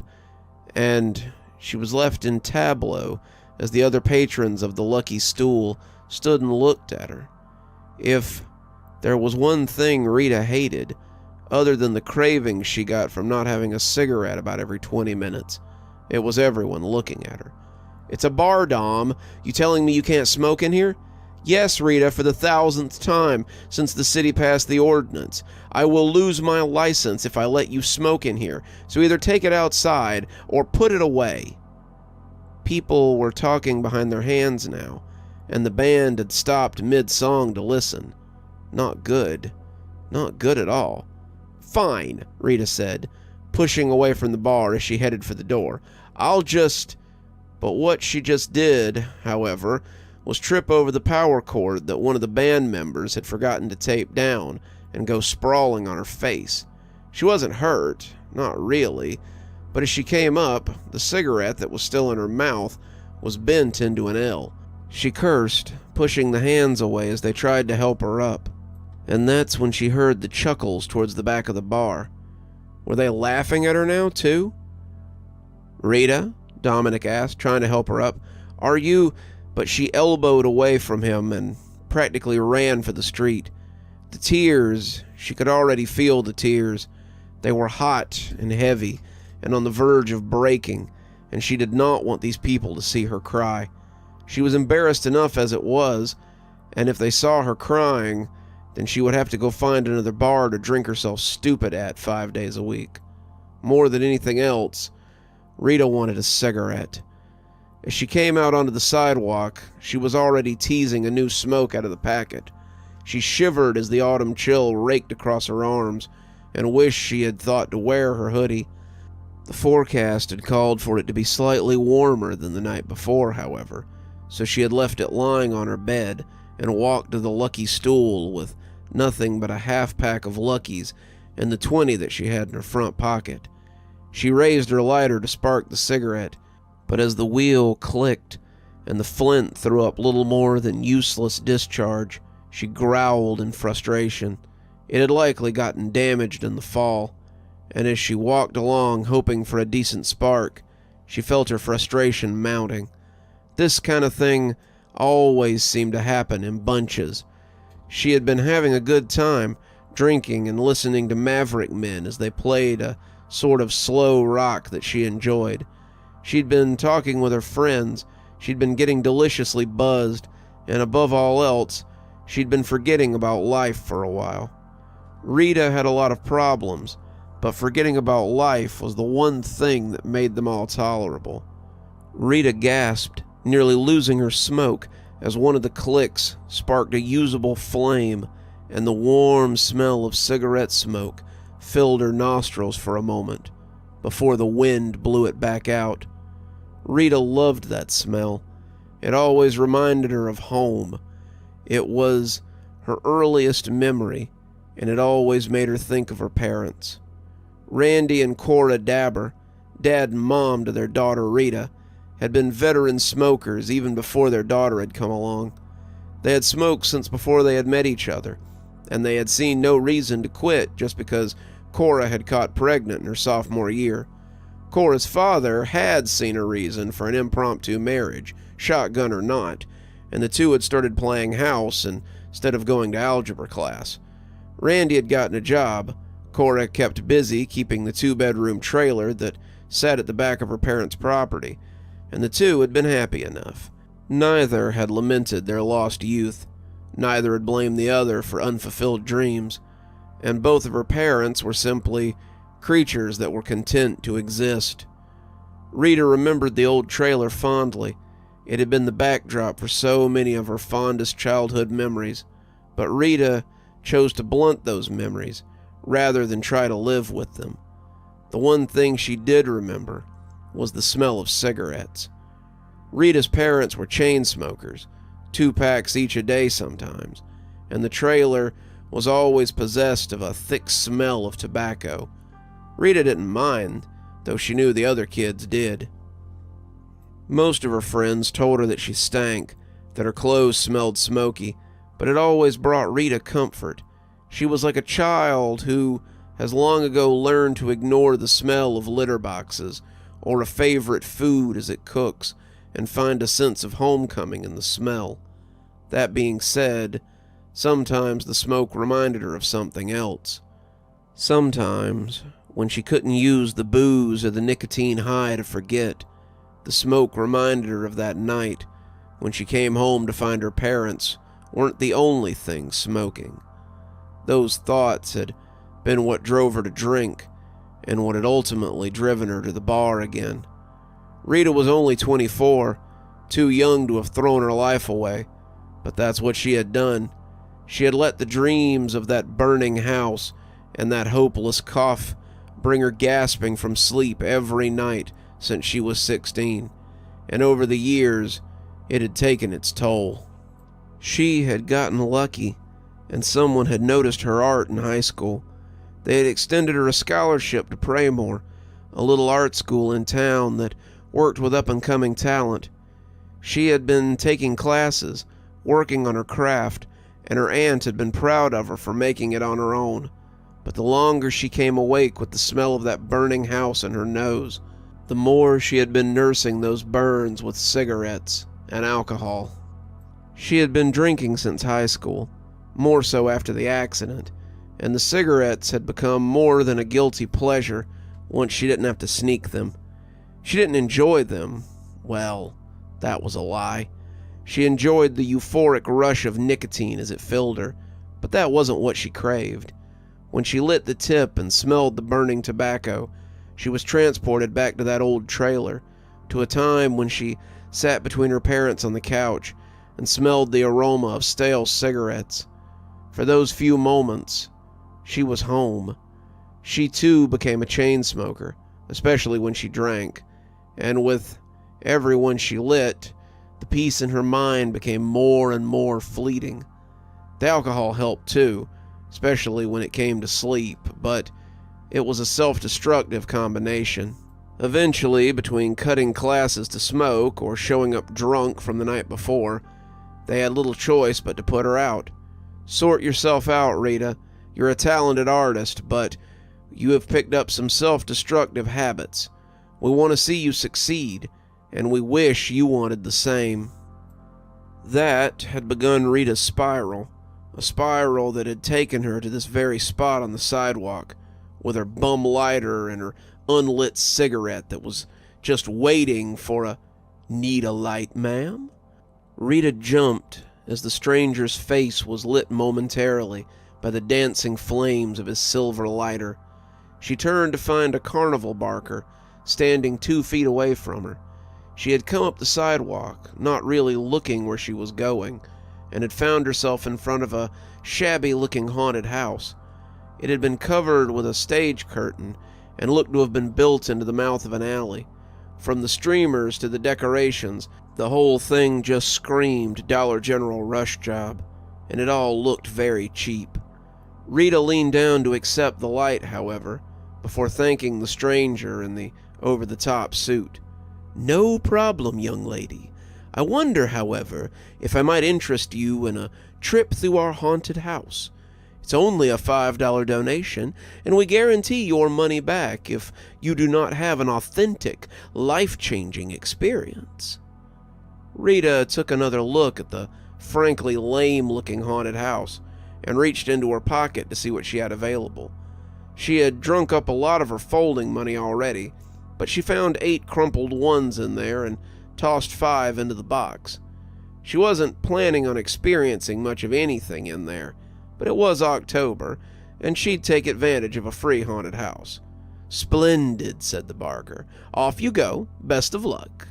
and she was left in tableau as the other patrons of the Lucky Stool stood and looked at her. If there was one thing Rita hated, other than the cravings she got from not having a cigarette about every 20 minutes, it was everyone looking at her. "It's a bar, Dom. You telling me you can't smoke in here?" "Yes, Rita, for the 1,000th time since the city passed the ordinance. I will lose my license if I let you smoke in here, so either take it outside or put it away." People were talking behind their hands now, and the band had stopped mid-song to listen. Not good. Not good at all. "Fine," Rita said, pushing away from the bar as she headed for the door. "I'll just..." But what she just did, however, was trip over the power cord that one of the band members had forgotten to tape down and go sprawling on her face. She wasn't hurt, not really, but as she came up, the cigarette that was still in her mouth was bent into an L. She cursed, pushing the hands away as they tried to help her up. And that's when she heard the chuckles towards the back of the bar. Were they laughing at her now, too? "Rita?" Dominic asked, trying to help her up. "Are you..." But she elbowed away from him and practically ran for the street. The tears, she could already feel the tears. They were hot and heavy and on the verge of breaking, and she did not want these people to see her cry. She was embarrassed enough as it was, and if they saw her crying, then she would have to go find another bar to drink herself stupid at 5 days a week. More than anything else, Rita wanted a cigarette. As she came out onto the sidewalk, she was already teasing a new smoke out of the packet. She shivered as the autumn chill raked across her arms, and wished she had thought to wear her hoodie. The forecast had called for it to be slightly warmer than the night before, however, so she had left it lying on her bed and walked to the Lucky Stool with nothing but a half-pack of Luckies and the 20 that she had in her front pocket. She raised her lighter to spark the cigarette, but as the wheel clicked and the flint threw up little more than useless discharge, she growled in frustration. It had likely gotten damaged in the fall, and as she walked along hoping for a decent spark, she felt her frustration mounting. This kind of thing always seemed to happen in bunches. She had been having a good time, drinking and listening to maverick men as they played a sort of slow rock that she enjoyed. She'd been talking with her friends, she'd been getting deliciously buzzed, and above all else, she'd been forgetting about life for a while. Rita had a lot of problems, but forgetting about life was the one thing that made them all tolerable. Rita gasped, nearly losing her smoke, as one of the clicks sparked a usable flame, and the warm smell of cigarette smoke filled her nostrils for a moment, before the wind blew it back out. Rita loved that smell. It always reminded her of home. It was her earliest memory, and it always made her think of her parents. Randy and Cora Dabber, dad and mom to their daughter Rita, had been veteran smokers even before their daughter had come along. They had smoked since before they had met each other, and they had seen no reason to quit just because Cora had caught pregnant in her sophomore year. Cora's father had seen a reason for an impromptu marriage, shotgun or not, and the two had started playing house instead of going to algebra class. Randy had gotten a job. Cora kept busy keeping the two-bedroom trailer that sat at the back of her parents' property, and the two had been happy enough. Neither had lamented their lost youth. Neither had blamed the other for unfulfilled dreams, and both of her parents were simply creatures that were content to exist. Rita remembered the old trailer fondly. It had been the backdrop for so many of her fondest childhood memories, but Rita chose to blunt those memories rather than try to live with them. The one thing she did remember was the smell of cigarettes. Rita's parents were chain smokers, 2 packs each a day sometimes, and the trailer was always possessed of a thick smell of tobacco. Rita didn't mind, though she knew the other kids did. Most of her friends told her that she stank, that her clothes smelled smoky, but it always brought Rita comfort. She was like a child who has long ago learned to ignore the smell of litter boxes or a favorite food as it cooks and find a sense of homecoming in the smell. That being said, sometimes the smoke reminded her of something else. Sometimes, when she couldn't use the booze or the nicotine high to forget, the smoke reminded her of that night when she came home to find her parents weren't the only thing smoking. Those thoughts had been what drove her to drink, and what had ultimately driven her to the bar again. Rita was only 24, too young to have thrown her life away, but that's what she had done. She had let the dreams of that burning house and that hopeless cough bring her gasping from sleep every night since she was 16, and over the years, it had taken its toll. She had gotten lucky, and someone had noticed her art in high school. They had extended her a scholarship to Praymore, a little art school in town that worked with up-and-coming talent. She had been taking classes, working on her craft, and her aunt had been proud of her for making it on her own. But the longer she came awake with the smell of that burning house in her nose, the more she had been nursing those burns with cigarettes and alcohol. She had been drinking since high school, more so after the accident, and the cigarettes had become more than a guilty pleasure once she didn't have to sneak them. She didn't enjoy them. Well, that was a lie. She enjoyed the euphoric rush of nicotine as it filled her, but that wasn't what she craved. When she lit the tip and smelled the burning tobacco, she was transported back to that old trailer, to a time when she sat between her parents on the couch and smelled the aroma of stale cigarettes. For those few moments, she was home. She too became a chain smoker, especially when she drank, and with every one she lit, the peace in her mind became more and more fleeting. The alcohol helped too, especially when it came to sleep, but it was a self-destructive combination. Eventually, between cutting classes to smoke or showing up drunk from the night before, they had little choice but to put her out. Sort yourself out, Rita. You're a talented artist, but You have picked up some self-destructive habits. We want to see you succeed, and we wish you wanted the same." That had begun Rita's spiral, a spiral that had taken her to this very spot on the sidewalk, with her bum lighter and her unlit cigarette that was just waiting for a "Need a light, ma'am?" Rita jumped as the stranger's face was lit momentarily by the dancing flames of his silver lighter. She turned to find a carnival barker standing 2 feet away from her. She had come up the sidewalk, not really looking where she was going, and had found herself in front of a shabby-looking haunted house. It had been covered with a stage curtain and looked to have been built into the mouth of an alley. From the streamers to the decorations, the whole thing just screamed Dollar General rush job, and it all looked very cheap. Rita leaned down to accept the light, however, before thanking the stranger in the over-the-top suit. "No problem, young lady. I wonder, however, if I might interest you in a trip through our haunted house. It's only a $5 donation, and we guarantee your money back if you do not have an authentic, life-changing experience." Rita took another look at the frankly lame-looking haunted house and reached into her pocket to see what she had available. She had drunk up a lot of her folding money already, but she found 8 crumpled ones in there and tossed 5 into the box. She wasn't planning on experiencing much of anything in there, but it was October, and she'd take advantage of a free haunted house. "Splendid," said the barker. "Off you go. Best of luck."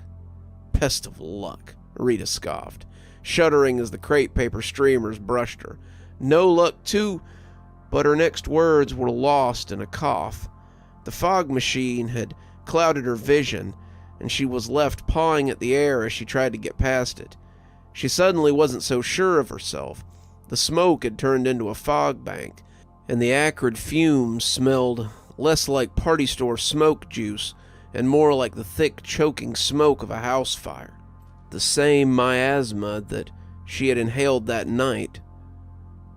"Best of luck," Rita scoffed, shuddering as the crepe paper streamers brushed her. "No luck too," but her next words were lost in a cough. The fog machine had clouded her vision, and she was left pawing at the air as she tried to get past it. She suddenly wasn't so sure of herself. The smoke had turned into a fog bank, and the acrid fumes smelled less like party store smoke juice and more like the thick, choking smoke of a house fire. The same miasma that she had inhaled that night.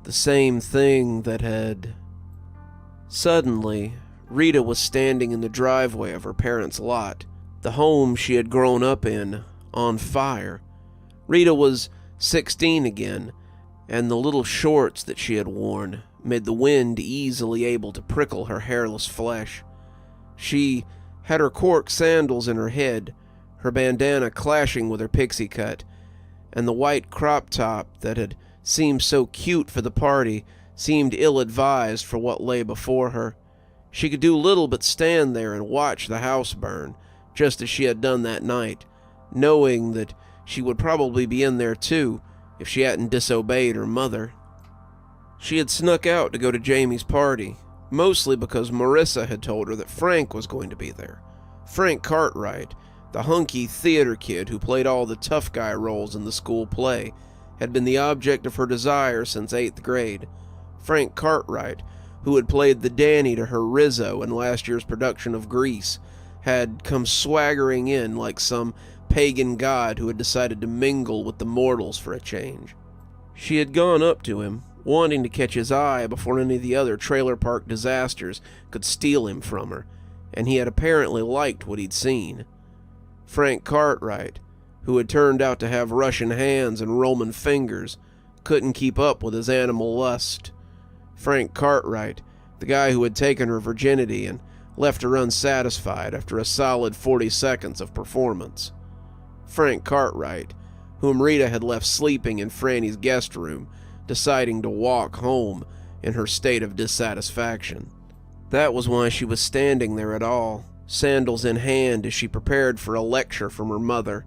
The same thing that had... Suddenly, Rita was standing in the driveway of her parents' lot, the home she had grown up in, on fire. Rita was 16 again, and the little shorts that she had worn made the wind easily able to prickle her hairless flesh. She had her cork sandals in her head, her bandana clashing with her pixie cut, and the white crop top that had seemed so cute for the party seemed ill-advised for what lay before her. She could do little but stand there and watch the house burn, just as she had done that night, knowing that she would probably be in there too if she hadn't disobeyed her mother. She had snuck out to go to Jamie's party, mostly because Marissa had told her that Frank was going to be there. Frank Cartwright, the hunky theater kid who played all the tough guy roles in the school play, had been the object of her desire since 8th grade. Frank Cartwright, who had played the Danny to her Rizzo in last year's production of Grease, had come swaggering in like some pagan god who had decided to mingle with the mortals for a change. She had gone up to him, wanting to catch his eye before any of the other trailer park disasters could steal him from her, and he had apparently liked what he'd seen. Frank Cartwright, who had turned out to have Russian hands and Roman fingers, couldn't keep up with his animal lust. Frank Cartwright, the guy who had taken her virginity and left her unsatisfied after a solid 40 seconds of performance. Frank Cartwright, whom Rita had left sleeping in Franny's guest room, deciding to walk home in her state of dissatisfaction. That was why she was standing there at all, sandals in hand as she prepared for a lecture from her mother.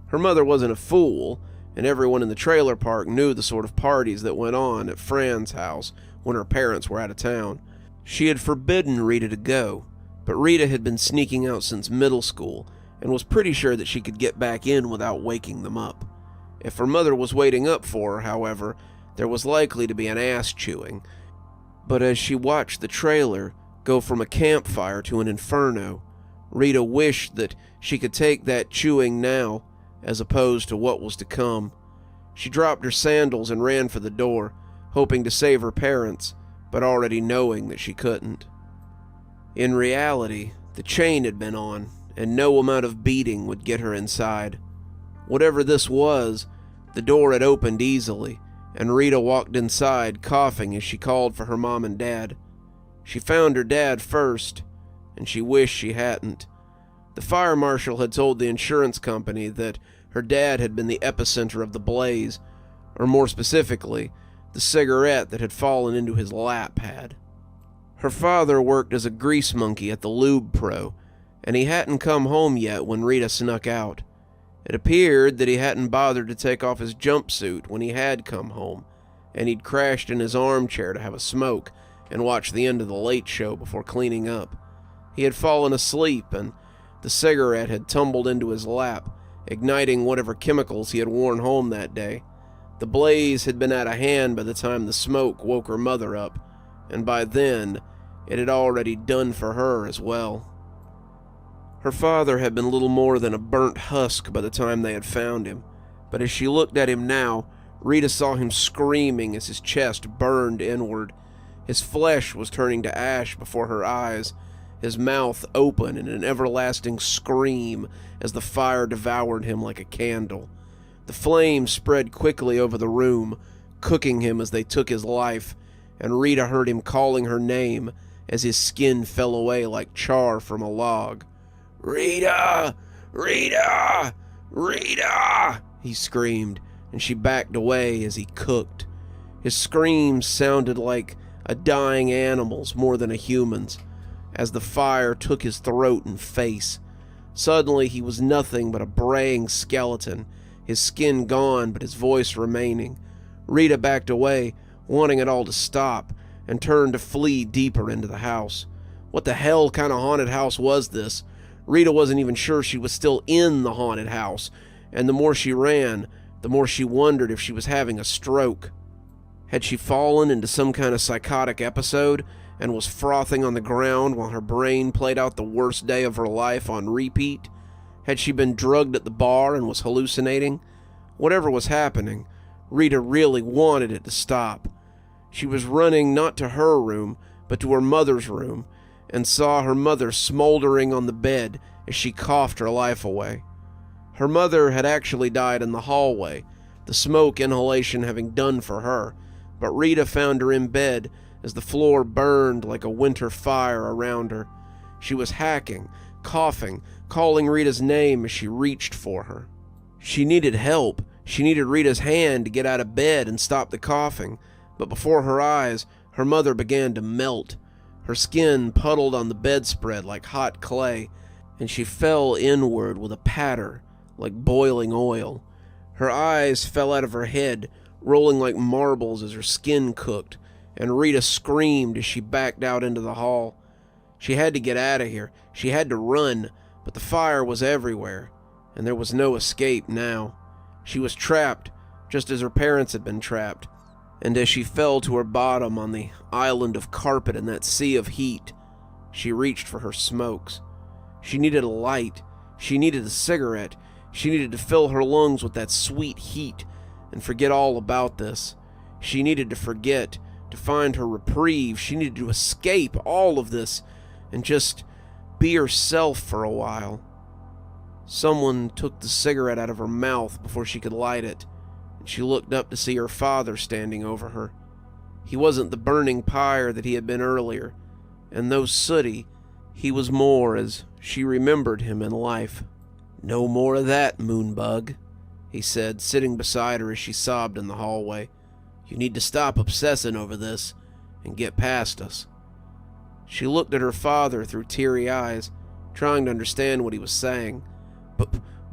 Her mother wasn't a fool, and everyone in the trailer park knew the sort of parties that went on at Fran's house when her parents were out of town. She had forbidden Rita to go, but Rita had been sneaking out since middle school and was pretty sure that she could get back in without waking them up. If her mother was waiting up for her, however, there was likely to be an ass chewing. But as she watched the trailer go from a campfire to an inferno, Rita wished that she could take that chewing now, as opposed to what was to come. She dropped her sandals and ran for the door, hoping to save her parents, but already knowing that she couldn't. In reality, the chain had been on, and no amount of beating would get her inside. Whatever this was, the door had opened easily, and Rita walked inside, coughing as she called for her mom and dad. She found her dad first, and she wished she hadn't. The fire marshal had told the insurance company that her dad had been the epicenter of the blaze, or more specifically, the cigarette that had fallen into his lap had. Her father worked as a grease monkey at the Lube Pro, and he hadn't come home yet when Rita snuck out. It appeared that he hadn't bothered to take off his jumpsuit when he had come home, and he'd crashed in his armchair to have a smoke and watch the end of the Late Show before cleaning up. He had fallen asleep, and the cigarette had tumbled into his lap, igniting whatever chemicals he had worn home that day. The blaze had been out of hand by the time the smoke woke her mother up, and by then, it had already done for her as well. Her father had been little more than a burnt husk by the time they had found him, but as she looked at him now, Rita saw him screaming as his chest burned inward. His flesh was turning to ash before her eyes, his mouth open in an everlasting scream as the fire devoured him like a candle. The flames spread quickly over the room, cooking him as they took his life, and Rita heard him calling her name as his skin fell away like char from a log. "Rita! Rita! Rita!" he screamed, and she backed away as he cooked. His screams sounded like a dying animal's more than a human's, as the fire took his throat and face. Suddenly he was nothing but a braying skeleton, his skin gone but his voice remaining. Rita backed away, wanting it all to stop, and turned to flee deeper into the house. What the hell kind of haunted house was this? Rita wasn't even sure she was still in the haunted house, and the more she ran, the more she wondered if she was having a stroke. Had she fallen into some kind of psychotic episode and was frothing on the ground while her brain played out the worst day of her life on repeat? Had she been drugged at the bar and was hallucinating? Whatever was happening, Rita really wanted it to stop. She was running not to her room, but to her mother's room, and saw her mother smoldering on the bed as she coughed her life away. Her mother had actually died in the hallway, the smoke inhalation having done for her, but Rita found her in bed as the floor burned like a winter fire around her. She was hacking, coughing, calling Rita's name as she reached for her. She needed help. She needed Rita's hand to get out of bed and stop the coughing, but before her eyes, her mother began to melt. Her skin puddled on the bedspread like hot clay, and she fell inward with a patter like boiling oil. Her eyes fell out of her head, rolling like marbles as her skin cooked, and Rita screamed as she backed out into the hall. She had to get out of here. She had to run, but the fire was everywhere, and there was no escape now. She was trapped, just as her parents had been trapped, and as she fell to her bottom on the island of carpet in that sea of heat, she reached for her smokes. She needed a light. She needed a cigarette. She needed to fill her lungs with that sweet heat and forget all about this. She needed to forget, to find her reprieve. She needed to escape all of this and just be herself for a while. Someone took the cigarette out of her mouth before she could light it, and she looked up to see her father standing over her. He wasn't the burning pyre that he had been earlier, and though sooty, he was more as she remembered him in life. "No more of that, Moonbug," he said, sitting beside her as she sobbed in the hallway. "You need to stop obsessing over this and get past us." She looked at her father through teary eyes, trying to understand what he was saying.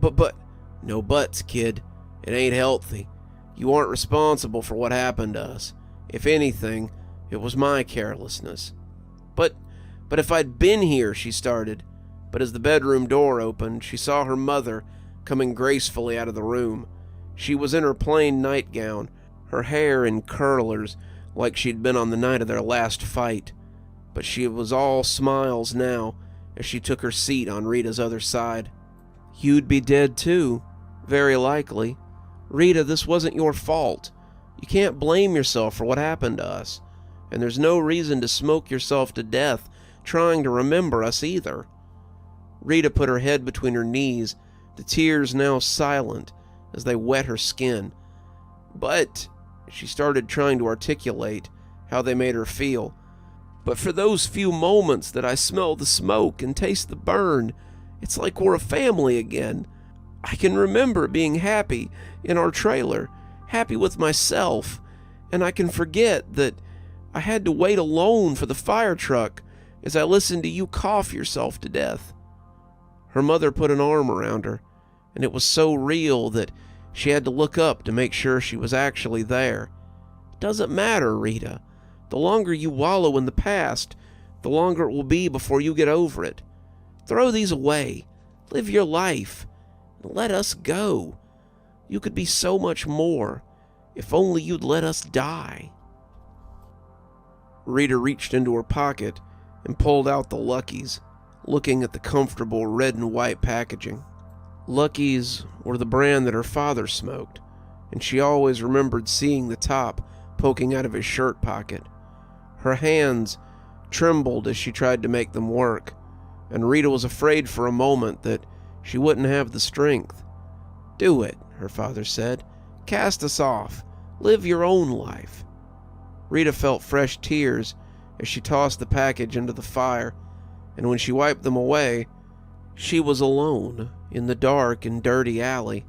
But, no buts, kid. It ain't healthy. You aren't responsible for what happened to us. If anything, it was my carelessness. But if I'd been here," she started. But as the bedroom door opened, she saw her mother coming gracefully out of the room. She was in her plain nightgown, her hair in curlers like she'd been on the night of their last fight. But she was all smiles now as she took her seat on Rita's other side. "You'd be dead too, very likely. Rita, this wasn't your fault. You can't blame yourself for what happened to us. And there's no reason to smoke yourself to death trying to remember us either. Rita put her head between her knees, the tears now silent as they wet her skin. But she started trying to articulate how they made her feel. But for those few moments that I smell the smoke and taste the burn, it's like we're a family again. I can remember being happy in our trailer, happy with myself, and I can forget that I had to wait alone for the fire truck as I listened to you cough yourself to death. Her mother put an arm around her, and it was so real that she had to look up to make sure she was actually there. It doesn't matter, Rita. The longer you wallow in the past, the longer it will be before you get over it. Throw these away. Live your life. And let us go. You could be so much more if only you'd let us die. Rita reached into her pocket and pulled out the Luckies, looking at the comfortable red and white packaging. Luckies were the brand that her father smoked, and she always remembered seeing the top poking out of his shirt pocket. Her hands trembled as she tried to make them work, and Rita was afraid for a moment that she wouldn't have the strength. "Do it," her father said. "Cast us off. Live your own life." Rita felt fresh tears as she tossed the package into the fire, and when she wiped them away, she was alone in the dark and dirty alley.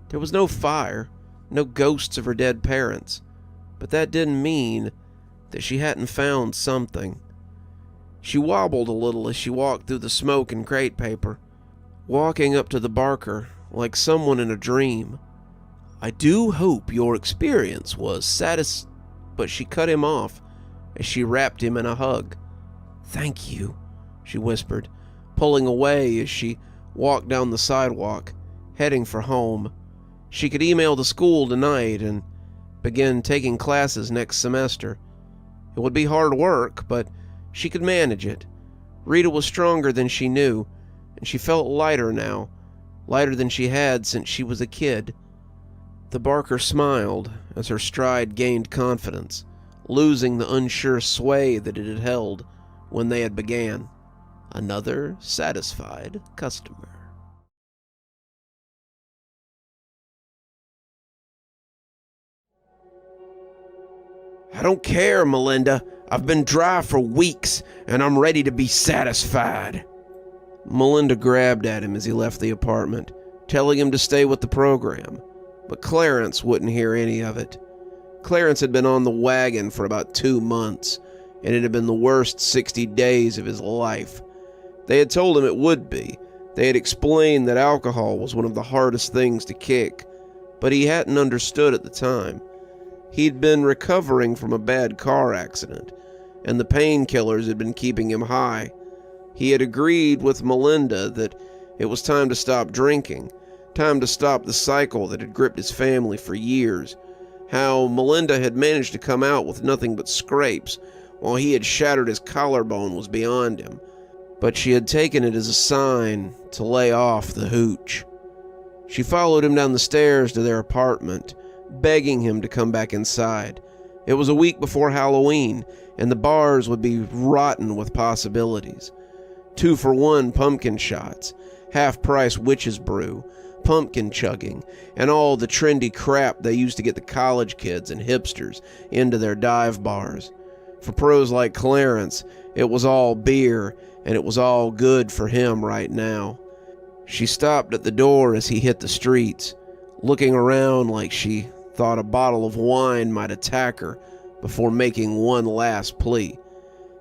There was no fire, no ghosts of her dead parents, but that didn't mean that she hadn't found something. She wobbled a little as she walked through the smoke and crate paper, walking up to the barker like someone in a dream. "I do hope your experience was But she cut him off as she wrapped him in a hug. "Thank you," she whispered, pulling away as she walked down the sidewalk, heading for home. She could email the school tonight and begin taking classes next semester. It would be hard work, but she could manage it. Rita was stronger than she knew, and she felt lighter now, lighter than she had since she was a kid. The barker smiled as her stride gained confidence, losing the unsure sway that it had held when they had began. Another satisfied customer. "I don't care, Melinda. I've been dry for weeks, and I'm ready to be satisfied." Melinda grabbed at him as he left the apartment, telling him to stay with the program. But Clarence wouldn't hear any of it. Clarence had been on the wagon for about 2 months, and it had been the worst 60 days of his life. They had told him it would be. They had explained that alcohol was one of the hardest things to kick, but he hadn't understood at the time. He'd been recovering from a bad car accident, and the painkillers had been keeping him high. He had agreed with Melinda that it was time to stop drinking, time to stop the cycle that had gripped his family for years. How Melinda had managed to come out with nothing but scrapes while he had shattered his collarbone was beyond him, but she had taken it as a sign to lay off the hooch. She followed him down the stairs to their apartment, begging him to come back inside. It was a week before Halloween, and the bars would be rotten with possibilities. 2-for-1 pumpkin shots, half-price witch's brew, pumpkin chugging, and all the trendy crap they used to get the college kids and hipsters into their dive bars. For pros like Clarence, it was all beer, and it was all good for him right now. She stopped at the door as he hit the streets, looking around like she thought a bottle of wine might attack her before making one last plea.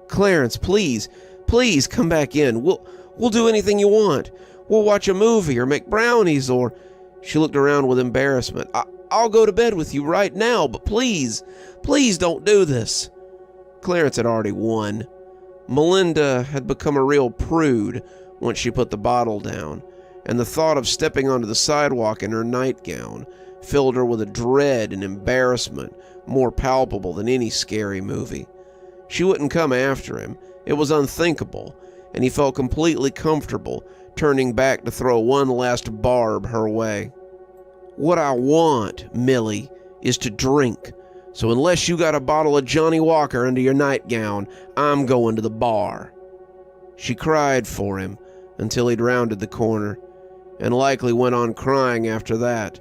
"Clarence, please, please come back in. We'll do anything you want. We'll watch a movie or make brownies or..." She looked around with embarrassment. I'll go to bed with you right now, but please, please don't do this." Clarence had already won. Melinda had become a real prude once she put the bottle down, and the thought of stepping onto the sidewalk in her nightgown filled her with a dread and embarrassment more palpable than any scary movie. She wouldn't come after him. It was unthinkable, and he felt completely comfortable turning back to throw one last barb her way. "What I want, Millie, is to drink. So unless you got a bottle of Johnny Walker under your nightgown, I'm going to the bar." She cried for him until he'd rounded the corner, and likely went on crying after that,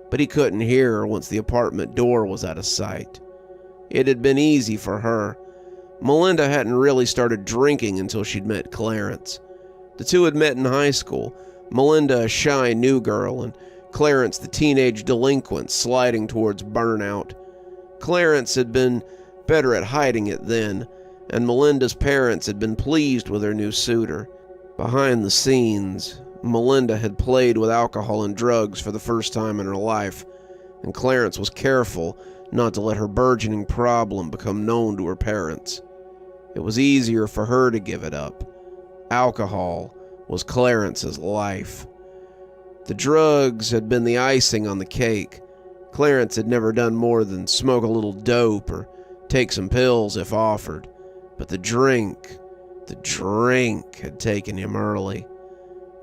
but he couldn't hear her once the apartment door was out of sight. It had been easy for her. Melinda hadn't really started drinking until she'd met Clarence. The two had met in high school, Melinda a shy new girl, and Clarence the teenage delinquent sliding towards burnout. Clarence had been better at hiding it then, and Melinda's parents had been pleased with her new suitor. Behind the scenes, Melinda had played with alcohol and drugs for the first time in her life, and Clarence was careful not to let her burgeoning problem become known to her parents. It was easier for her to give it up. Alcohol was Clarence's life. The drugs had been the icing on the cake. Clarence had never done more than smoke a little dope or take some pills if offered, but the drink had taken him early.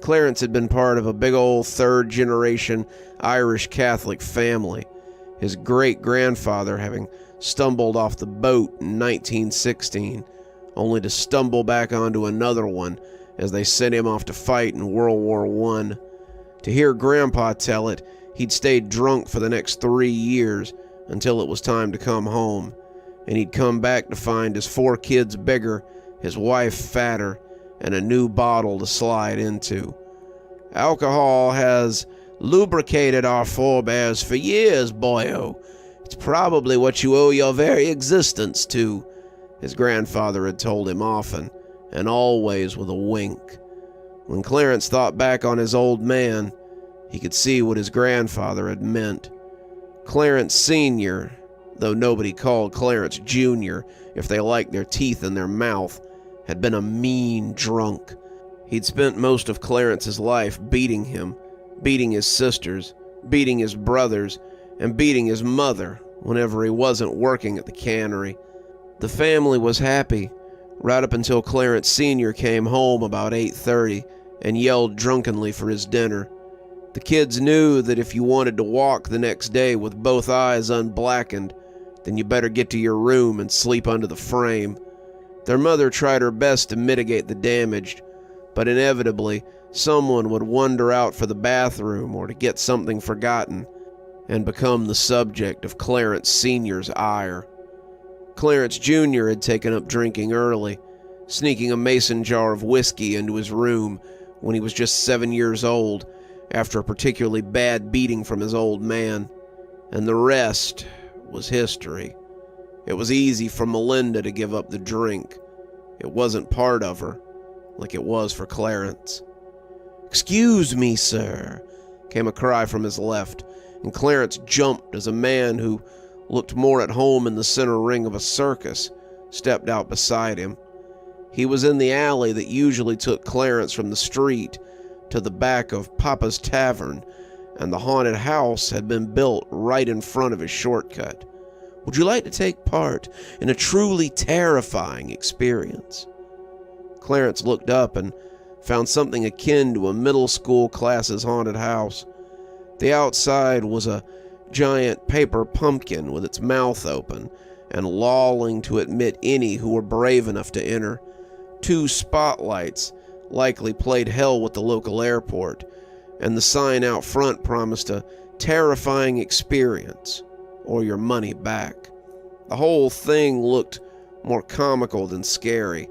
Clarence had been part of a big old third-generation Irish Catholic family, his great-grandfather having stumbled off the boat in 1916, only to stumble back onto another one as they sent him off to fight in World War I. To hear Grandpa tell it, he'd stayed drunk for the next 3 years until it was time to come home, and he'd come back to find his 4 kids bigger, his wife fatter, and a new bottle to slide into. Alcohol has lubricated our forebears for years, boyo. It's probably what you owe your very existence to, his grandfather had told him often, and always with a wink. When Clarence thought back on his old man, he could see what his grandfather had meant. Clarence Sr., though nobody called Clarence Jr. if they liked their teeth in their mouth, had been a mean drunk. He'd spent most of Clarence's life beating him, beating his sisters, beating his brothers, and beating his mother whenever he wasn't working at the cannery. The family was happy, right up until Clarence Sr. came home about 8:30 and yelled drunkenly for his dinner. The kids knew that if you wanted to walk the next day with both eyes unblackened, then you better get to your room and sleep under the frame. Their mother tried her best to mitigate the damage, but inevitably someone would wander out for the bathroom or to get something forgotten and become the subject of Clarence Sr.'s ire. Clarence Jr. had taken up drinking early, sneaking a mason jar of whiskey into his room when he was just 7 years old after a particularly bad beating from his old man, and the rest was history. It was easy for Melinda to give up the drink. It wasn't part of her, like it was for Clarence. "Excuse me, sir," came a cry from his left, and Clarence jumped as a man who looked more at home in the center ring of a circus stepped out beside him. He was in the alley that usually took Clarence from the street to the back of Papa's Tavern, and the haunted house had been built right in front of his shortcut. "Would you like to take part in a truly terrifying experience?" Clarence looked up and found something akin to a middle school class's haunted house. The outside was a giant paper pumpkin with its mouth open and lolling to admit any who were brave enough to enter. 2 spotlights likely played hell with the local airport, and the sign out front promised a terrifying experience or your money back. The whole thing looked more comical than scary,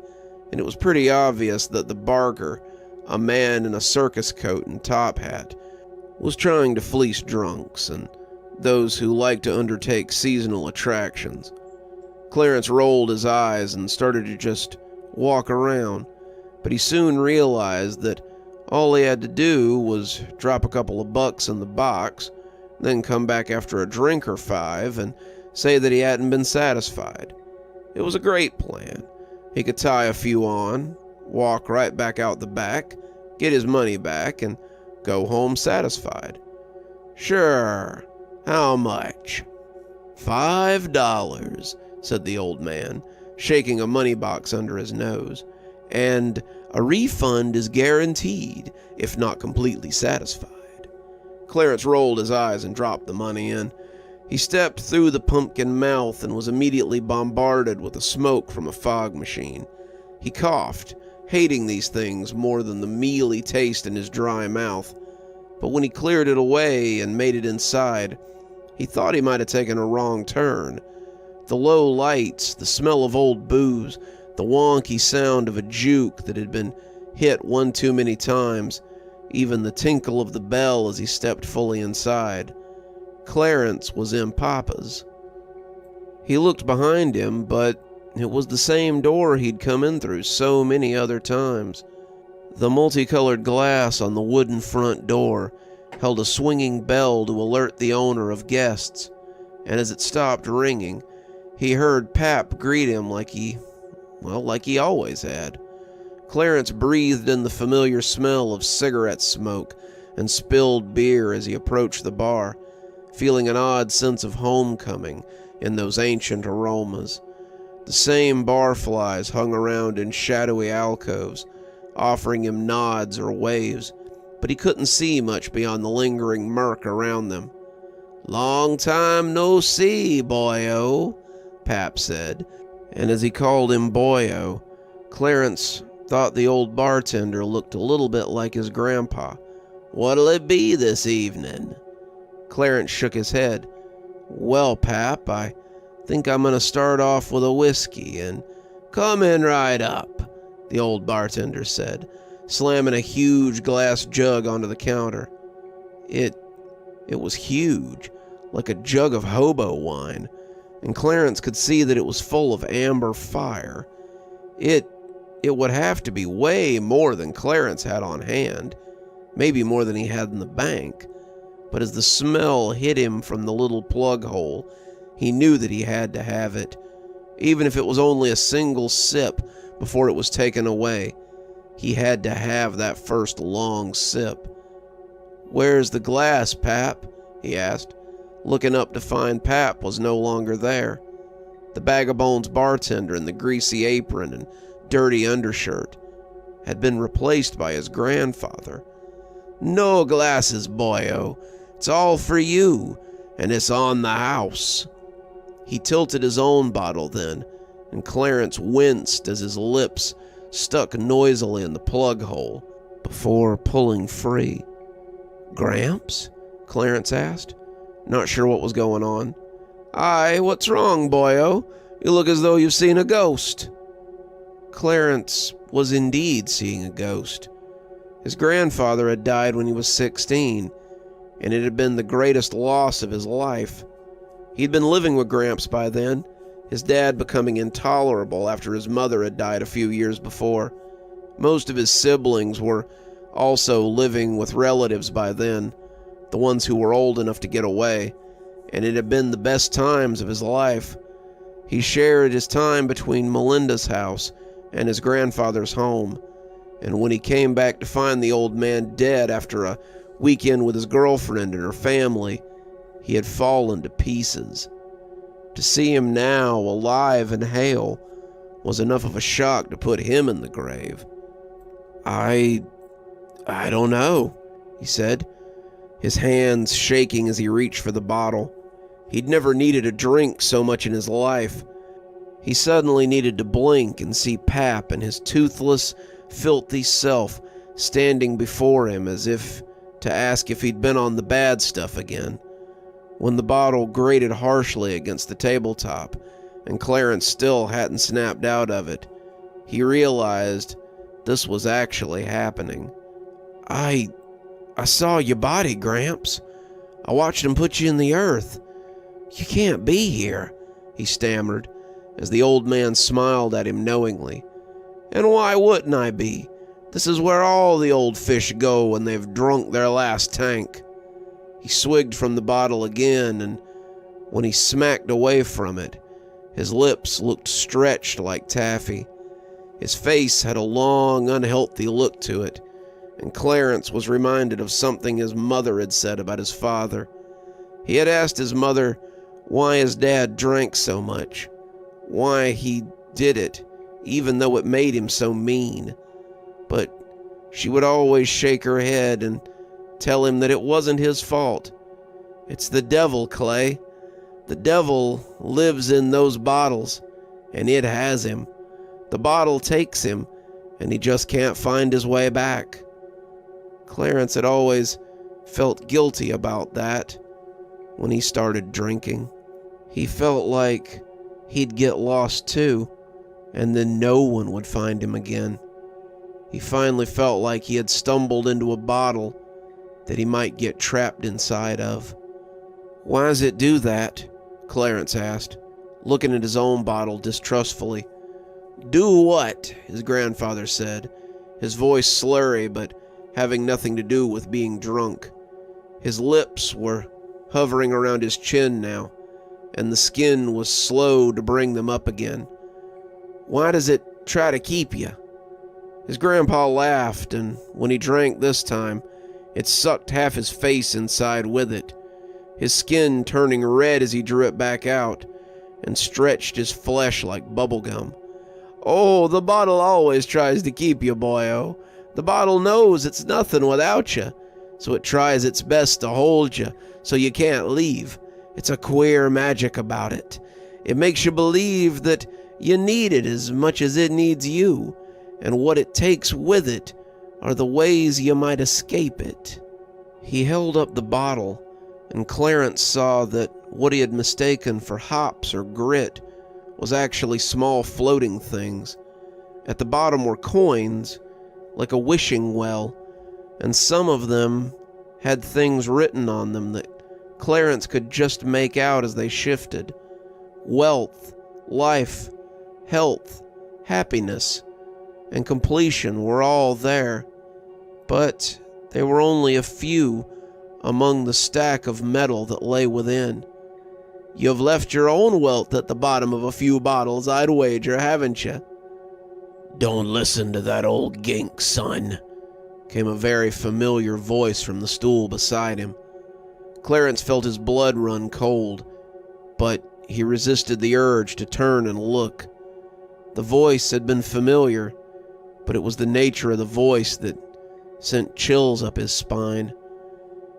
and it was pretty obvious that the barker, a man in a circus coat and top hat, was trying to fleece drunks and those who like to undertake seasonal attractions. Clarence rolled his eyes and started to just walk around, but he soon realized that all he had to do was drop a couple of bucks in the box, then come back after a drink or 5 and say that he hadn't been satisfied. It was a great plan. He could tie a few on, walk right back out the back, get his money back, and go home satisfied. "Sure, how much?" $5, said the old man, shaking a money box under his nose, "and a refund is guaranteed if not completely satisfied." Clarence rolled his eyes and dropped the money in. He stepped through the pumpkin mouth and was immediately bombarded with the smoke from a fog machine. He coughed hating these things more than the mealy taste in his dry mouth. But when he cleared it away and made it inside, he thought he might have taken a wrong turn. The low lights, the smell of old booze, the wonky sound of a juke that had been hit one too many times, even the tinkle of the bell as he stepped fully inside. Clarence was in Papa's. He looked behind him, but it was the same door he'd come in through so many other times. The multicolored glass on the wooden front door held a swinging bell to alert the owner of guests, and as it stopped ringing, he heard Pap greet him like he always had. Clarence breathed in the familiar smell of cigarette smoke and spilled beer as he approached the bar, feeling an odd sense of homecoming in those ancient aromas. The same barflies hung around in shadowy alcoves, offering him nods or waves, but he couldn't see much beyond the lingering murk around them. "Long time no see, boyo," Pap said, and as he called him boyo, Clarence thought the old bartender looked a little bit like his grandpa. "What'll it be this evening?" Clarence shook his head. "Well, Pap, I think I'm gonna start off with a whiskey and—" "Comin' right up," the old bartender said, slamming a huge glass jug onto the counter. It was huge, like a jug of hobo wine, and Clarence could see that it was full of amber fire. It would have to be way more than Clarence had on hand, maybe more than he had in the bank, but as the smell hit him from the little plug hole, he knew that he had to have it, even if it was only a single sip before it was taken away. He had to have that first long sip. "Where's the glass, Pap?" he asked, looking up to find Pap was no longer there. The Bag-o-Bones bartender in the greasy apron and dirty undershirt had been replaced by his grandfather. "No glasses, boyo. It's all for you, and it's on the house." He tilted his own bottle then, and Clarence winced as his lips stuck noisily in the plug hole before pulling free. "Gramps?" Clarence asked, not sure what was going on. "Aye, what's wrong, boyo? You look as though you've seen a ghost." Clarence was indeed seeing a ghost. His grandfather had died when he was 16, and it had been the greatest loss of his life. He'd been living with Gramps by then, his dad becoming intolerable after his mother had died a few years before. Most of his siblings were also living with relatives by then, the ones who were old enough to get away, and it had been the best times of his life. He shared his time between Melinda's house and his grandfather's home, and when he came back to find the old man dead after a weekend with his girlfriend and her family, he had fallen to pieces. To see him now, alive and hale, was enough of a shock to put him in the grave. I don't know," he said, his hands shaking as he reached for the bottle. He'd never needed a drink so much in his life. He suddenly needed to blink and see Pap and his toothless, filthy self standing before him as if to ask if he'd been on the bad stuff again. When the bottle grated harshly against the tabletop, and Clarence still hadn't snapped out of it, he realized this was actually happening. I saw your body, Gramps. I watched him put you in the earth. You can't be here," he stammered, as the old man smiled at him knowingly. "And why wouldn't I be? This is where all the old fish go when they've drunk their last tank." He swigged from the bottle again, and when he smacked away from it, his lips looked stretched like taffy. His face had a long, unhealthy look to it, and Clarence was reminded of something his mother had said about his father. He had asked his mother why his dad drank so much, why he did it, even though it made him so mean. But she would always shake her head and tell him that it wasn't his fault. "It's the devil, Clay. The devil lives in those bottles, and it has him. The bottle takes him, and he just can't find his way back. Clarence had always felt guilty about that when he started drinking. He felt like he'd get lost too, and then no one would find him again. He finally felt like he had stumbled into a bottle that he might get trapped inside of. "Why does it do that?" Clarence asked, looking at his own bottle distrustfully. "Do what?" his grandfather said, his voice slurry but having nothing to do with being drunk. His lips were hovering around his chin now, and the skin was slow to bring them up again. "Why does it try to keep you?" His grandpa laughed, and when he drank this time, it sucked half his face inside with it, his skin turning red as he drew it back out, and stretched his flesh like bubblegum. "Oh, the bottle always tries to keep you, boyo. The bottle knows it's nothing without you, so it tries its best to hold you so you can't leave. It's a queer magic about it. It makes you believe that you need it as much as it needs you, and what it takes with it are the ways you might escape it." He held up the bottle, and Clarence saw that what he had mistaken for hops or grit was actually small floating things. At the bottom were coins, like a wishing well, and some of them had things written on them that Clarence could just make out as they shifted. Wealth, life, health, happiness, and completion were all there, but they were only a few among the stack of metal that lay within. "You've left your own wealth at the bottom of a few bottles, I'd wager, haven't you?" "Don't listen to that old gink, son," came a very familiar voice from the stool beside him. Clarence felt his blood run cold, but he resisted the urge to turn and look. The voice had been familiar, but it was the nature of the voice that sent chills up his spine.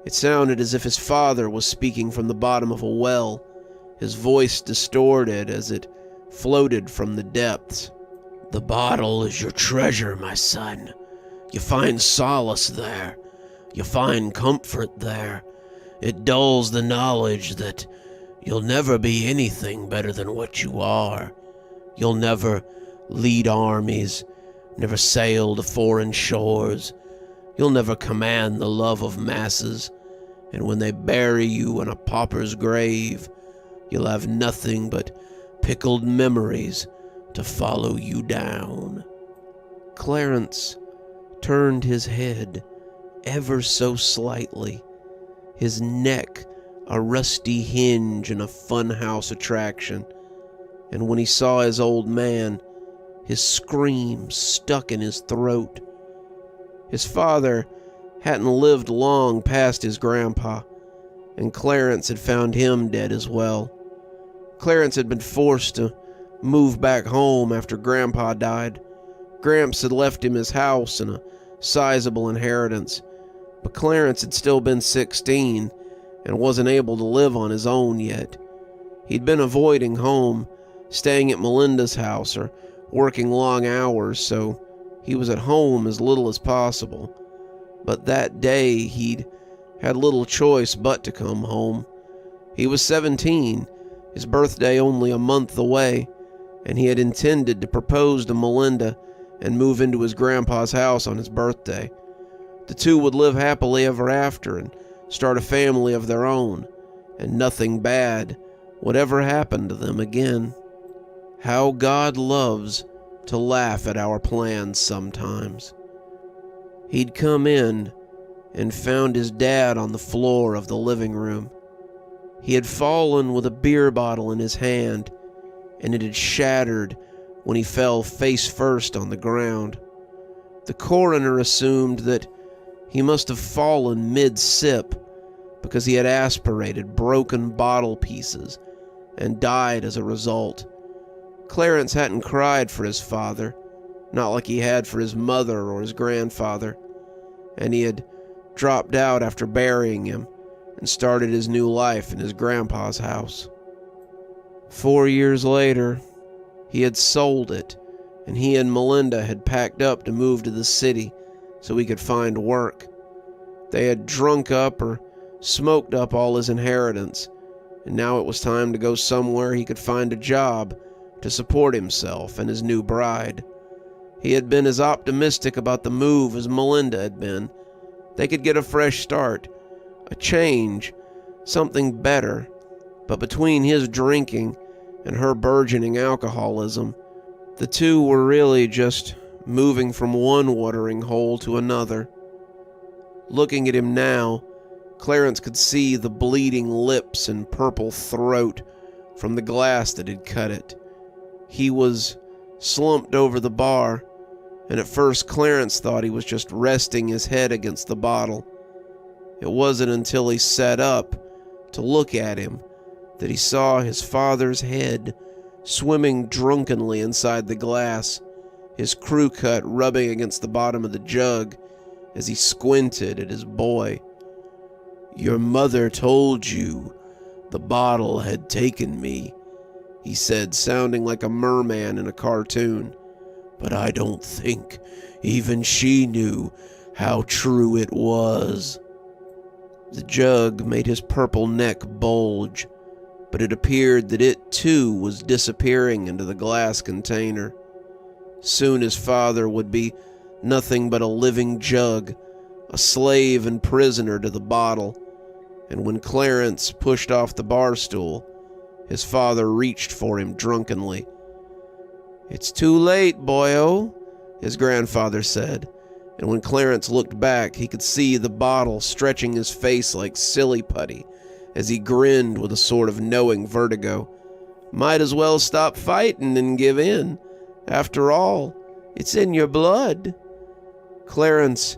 It sounded as if his father was speaking from the bottom of a well, his voice distorted as it floated from the depths. "The bottle is your treasure, my son. You find solace there. You find comfort there. It dulls the knowledge that you'll never be anything better than what you are. You'll never lead armies, never sail to foreign shores. You'll never command the love of masses, and when they bury you in a pauper's grave, you'll have nothing but pickled memories to follow you down." Clarence turned his head ever so slightly, his neck a rusty hinge in a funhouse attraction, and when he saw his old man, his scream stuck in his throat. His father hadn't lived long past his grandpa, and Clarence had found him dead as well. Clarence had been forced to move back home after Grandpa died. Gramps had left him his house and a sizable inheritance, but Clarence had still been 16 and wasn't able to live on his own yet. He'd been avoiding home, staying at Melinda's house or working long hours, so he was at home as little as possible. But that day he'd had little choice but to come home. He was 17, his birthday only a month away, and he had intended to propose to Melinda and move into his grandpa's house on his birthday. The two would live happily ever after and start a family of their own, and nothing bad would ever happen to them again. How God loves to laugh at our plans sometimes. He'd come in and found his dad on the floor of the living room. He had fallen with a beer bottle in his hand, and it had shattered when he fell face first on the ground. The coroner assumed that he must have fallen mid-sip because he had aspirated broken bottle pieces and died as a result. Clarence hadn't cried for his father, not like he had for his mother or his grandfather, and he had dropped out after burying him and started his new life in his grandpa's house. 4 years later, he had sold it and he and Melinda had packed up to move to the city so he could find work. They had drunk up or smoked up all his inheritance, and now it was time to go somewhere he could find a job to support himself and his new bride. He had been as optimistic about the move as Melinda had been. They could get a fresh start, a change, something better. But between his drinking and her burgeoning alcoholism, the two were really just moving from one watering hole to another. Looking at him now, Clarence could see the bleeding lips and purple throat from the glass that had cut it. He was slumped over the bar, and at first Clarence thought he was just resting his head against the bottle. It wasn't until he sat up to look at him that he saw his father's head swimming drunkenly inside the glass, his crew cut rubbing against the bottom of the jug as he squinted at his boy. "Your mother told you the bottle had taken me," he said, sounding like a merman in a cartoon. "But I don't think even she knew how true it was." The jug made his purple neck bulge, but it appeared that it too was disappearing into the glass container. Soon his father would be nothing but a living jug, a slave and prisoner to the bottle, and when Clarence pushed off the bar stool, his father reached for him drunkenly. "It's too late, boyo," his grandfather said, and when Clarence looked back, he could see the bottle stretching his face like silly putty as he grinned with a sort of knowing vertigo. "Might as well stop fighting and give in. After all, it's in your blood." Clarence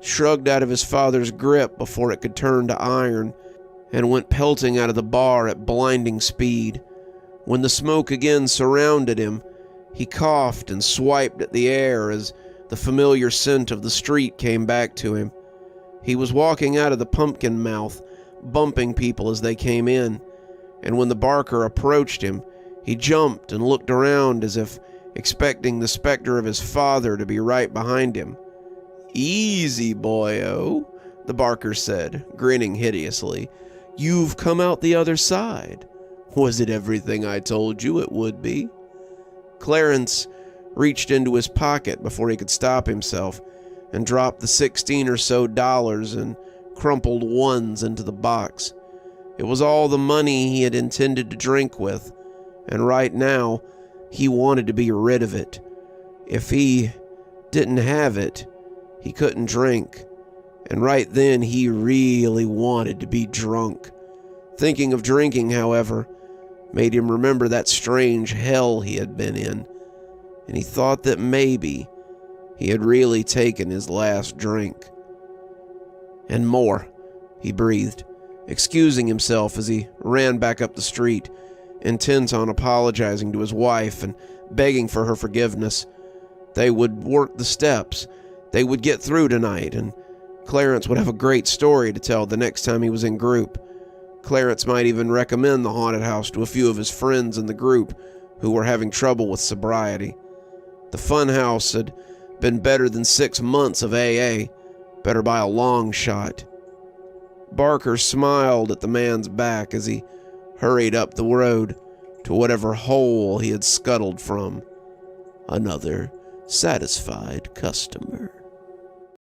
shrugged out of his father's grip before it could turn to iron and went pelting out of the bar at blinding speed. When the smoke again surrounded him, he coughed and swiped at the air as the familiar scent of the street came back to him. He was walking out of the Pumpkin Mouth, bumping people as they came in, and when the barker approached him, he jumped and looked around as if expecting the specter of his father to be right behind him. "Easy, boyo," the barker said, grinning hideously. "You've come out the other side. Was it everything I told you it would be?" Clarence reached into his pocket before he could stop himself and dropped the 16 or so dollars and crumpled ones into the box. It was all the money he had intended to drink with, and right now he wanted to be rid of it. If he didn't have it, he couldn't drink, and right then he really wanted to be drunk. Thinking of drinking, however, made him remember that strange hell he had been in, and he thought that maybe he had really taken his last drink. "And more," he breathed, excusing himself as he ran back up the street, intent on apologizing to his wife and begging for her forgiveness. They would work the steps. They would get through tonight, and Clarence would have a great story to tell the next time he was in group. Clarence might even recommend the haunted house to a few of his friends in the group who were having trouble with sobriety. The fun house had been better than 6 months of AA, better by a long shot. Barker smiled at the man's back as he hurried up the road to whatever hole he had scuttled from. Another satisfied customer.